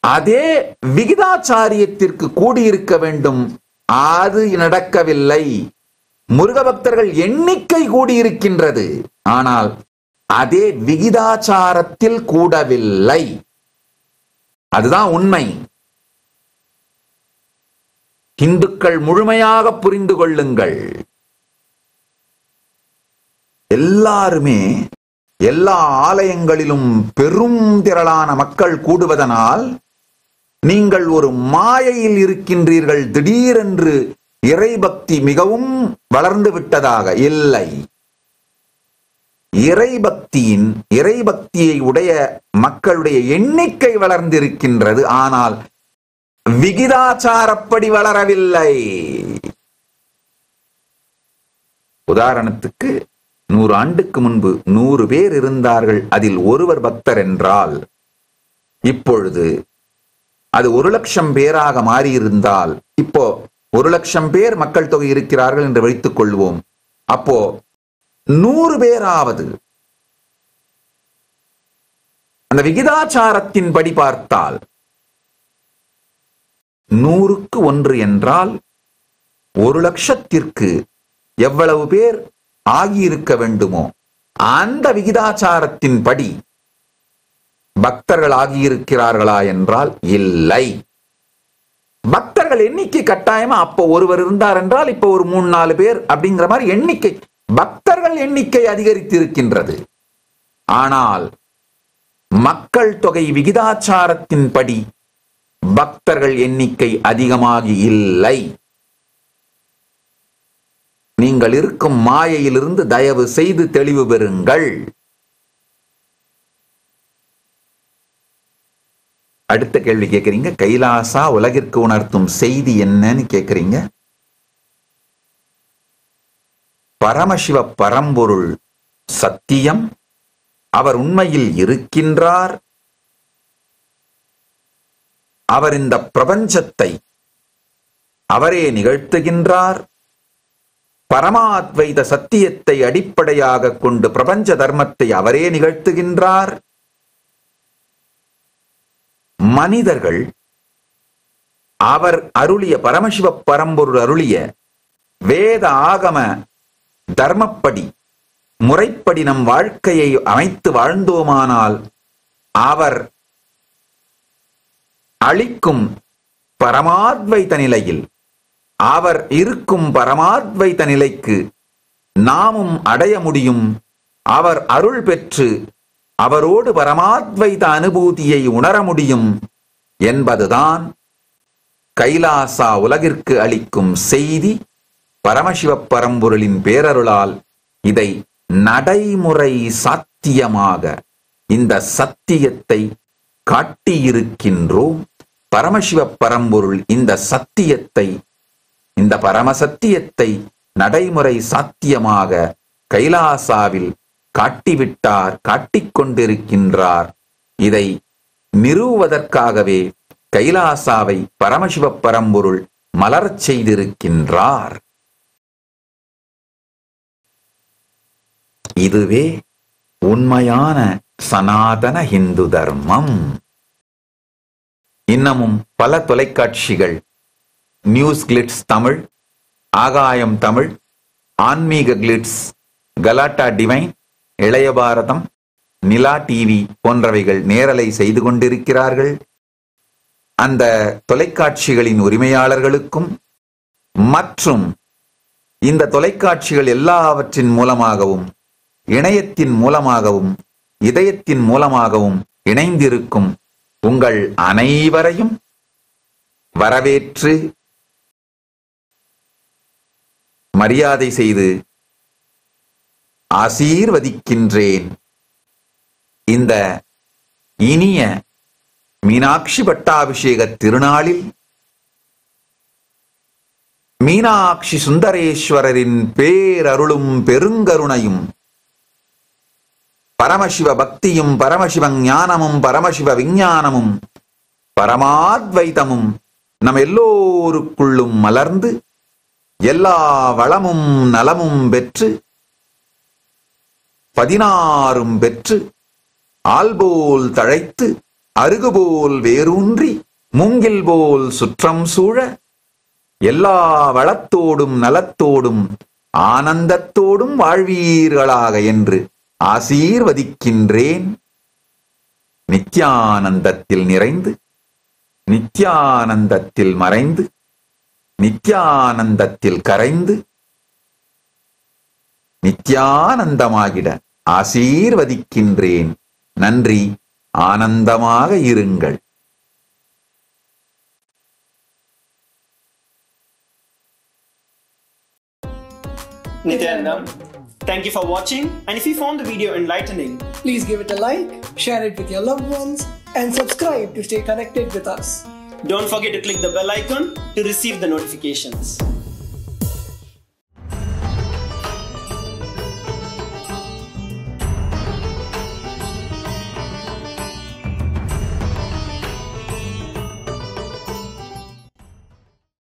அதே விகிதாச்சாரியத்திற்கு கூடியிருக்க வேண்டும். அது நடக்கவில்லை. முருகபக்தர்கள் எண்ணிக்கை கூடியிருக்கின்றது, ஆனால் அதே விகிதாச்சாரத்தில் கூடவில்லை. அதுதான் உண்மை. இந்துக்கள் முழுமையாக புரிந்து கொள்ளுங்கள். எல்லாருமே எல்லா ஆலயங்களிலும் பெரும் திரளான மக்கள் கூடுவதனால் நீங்கள் ஒரு மாயையில் இருக்கின்றீர்கள். திடீரென்று இறைபக்தி மிகவும் வளர்ந்து விட்டதாக இல்லை. இறைபக்தியை உடைய மக்களுடைய எண்ணிக்கை வளர்ந்திருக்கின்றது, ஆனால் விகிதாச்சாரப்படி வளரவில்லை. உதாரணத்துக்கு 100 ஆண்டுக்கு முன்பு 100 பேர் இருந்தார்கள், அதில் ஒருவர் பக்தர் என்றால் இப்பொழுது அது 1,00,000 பேராக மாறியிருந்தால், இப்போ 1,00,000 பேர் மக்கள் தொகை இருக்கிறார்கள் என்று வைத்துக் கொள்வோம். அப்போ 100 பேராவது அந்த விகிதாச்சாரத்தின் படி பார்த்தால் 100க்கு 1 என்றால் 1,00,000த்திற்கு எவ்வளவு பேர் ஆகியிருக்க வேண்டுமோ அந்த விகிதாச்சாரத்தின் படி பக்தர்கள் ஆகியிருக்கிறார்களா என்றால் இல்லை. பக்தர்கள் எண்ணிக்கை கட்டாயமா அப்போ ஒருவர் இருந்தார் என்றால் இப்ப ஒரு 3-4 பேர் அப்படிங்கிற மாதிரி எண்ணிக்கை, பக்தர்கள் எண்ணிக்கை அதிகரித்து இருக்கின்றது. ஆனால் மக்கள் தொகை விகிதாச்சாரத்தின் படி பக்தர்கள் எண்ணிக்கை அதிகமாகி இல்லை. நீங்கள் இருக்கும் மாயையிலிருந்து தயவு செய்து தெளிவு பெறுங்கள். அடுத்த கேள்வி கேட்கிறீங்க, கைலாசா உலகிற்கு உணர்த்தும் செய்தி என்னன்னு கேட்கிறீங்க. பரமசிவ பரம்பொருள் சத்தியம், அவர் உண்மையில் இருக்கின்றார். அவர் இந்த பிரபஞ்சத்தை அவரே நிகழ்த்துகின்றார். பரமாத்வைத சத்தியத்தை அடிப்படையாக கொண்டு பிரபஞ்ச தர்மத்தை அவரே நிகழ்த்துகின்றார். மனிதர்கள் அவர் அருளிய பரமசிவ பரம்பொருள் அருளிய வேத ஆகம தர்மப்படி முறைப்படி நம் வாழ்க்கையை அமைத்து வாழ்ந்தோமானால் அவர் அளிக்கும் பரமாத்வைத நிலையில், அவர் இருக்கும் பரமாத்வைத நிலைக்கு நாமும் அடைய முடியும். அவர் அருள் பெற்று அவரோடு பரமாத்வைத அனுபூதியை உணர முடியும் என்பதுதான் கைலாசா உலகிற்கு அளிக்கும் செய்தி. பரமசிவ பரம்பொருளின் பேரருளால் இதை நடைமுறை சாத்தியமாக இந்த சத்தியத்தை காட்டியிருக்கின்றோம். பரமசிவ பரம்பொருள் இந்த சத்தியத்தை, இந்த பரமசத்தியத்தை நடைமுறை சாத்தியமாக கைலாசாவில் காட்டிவிட்டார், காட்டிக்கொண்டிருக்கின்றார். இதை நிறுவுவதற்காகவே கைலாசாவை பரமசிவ பரம்பொருள் மலரச் செய்திருக்கின்றார். இதுவே உண்மையான சனாதன இந்து தர்மம். இன்னமும் பல தொலைக்காட்சிகள், நியூஸ் கிளிட்ஸ் தமிழ், ஆகாயம் தமிழ், ஆன்மீக கிளிட்ஸ், கலாட்டா டிவைன், இளைய பாரதம், நிலா டிவி போன்றவைகள் நேரலை செய்து கொண்டிருக்கிறார்கள். அந்த தொலைக்காட்சிகளின் உரிமையாளர்களுக்கும் மற்றும் இந்த தொலைக்காட்சிகள் எல்லாவற்றின் மூலமாகவும் இணையத்தின் மூலமாகவும் இதயத்தின் மூலமாகவும் இணைந்திருக்கும் உங்கள் அனைவரையும் வரவேற்று மரியாதை செய்து ஆசீர்வதிக்கின்றேன். இந்த இனிய மீனாட்சி பட்டாபிஷேக திருநாளில் மீனாட்சி சுந்தரேஸ்வரரின் பேரருளும் பெருங்கருணையும் பரமசிவ பக்தியும் பரமசிவ ஞானமும் பரமசிவ விஞ்ஞானமும் பரமாத்வைதமும் நம் எல்லோருக்குள்ளும் மலர்ந்து எல்லா வளமும் நலமும் பெற்று 16 பெற்று ஆல்போல் தழைத்து அருகுபோல் வேரூன்றி மூங்கில் போல் சுற்றம் சூழ எல்லா வளத்தோடும் நலத்தோடும் ஆனந்தத்தோடும் வாழ்வீர்களாக என்று ஆசீர்வதிக்கின்றேன். நித்யானந்தத்தில் நிறைந்து நித்யானந்தத்தில் மறைந்து நித்யானந்தத்தில் கரைந்து நித்யானந்தமாகிட ஆசீர்வதிக்கின்றேன். நன்றி. ஆனந்தமாக இருங்கள். Nityanandam, thank you for watching, and if you found the video enlightening, please give it a like, share it with your loved ones, and subscribe to stay connected with us. Don't forget to click the bell icon to receive the notifications.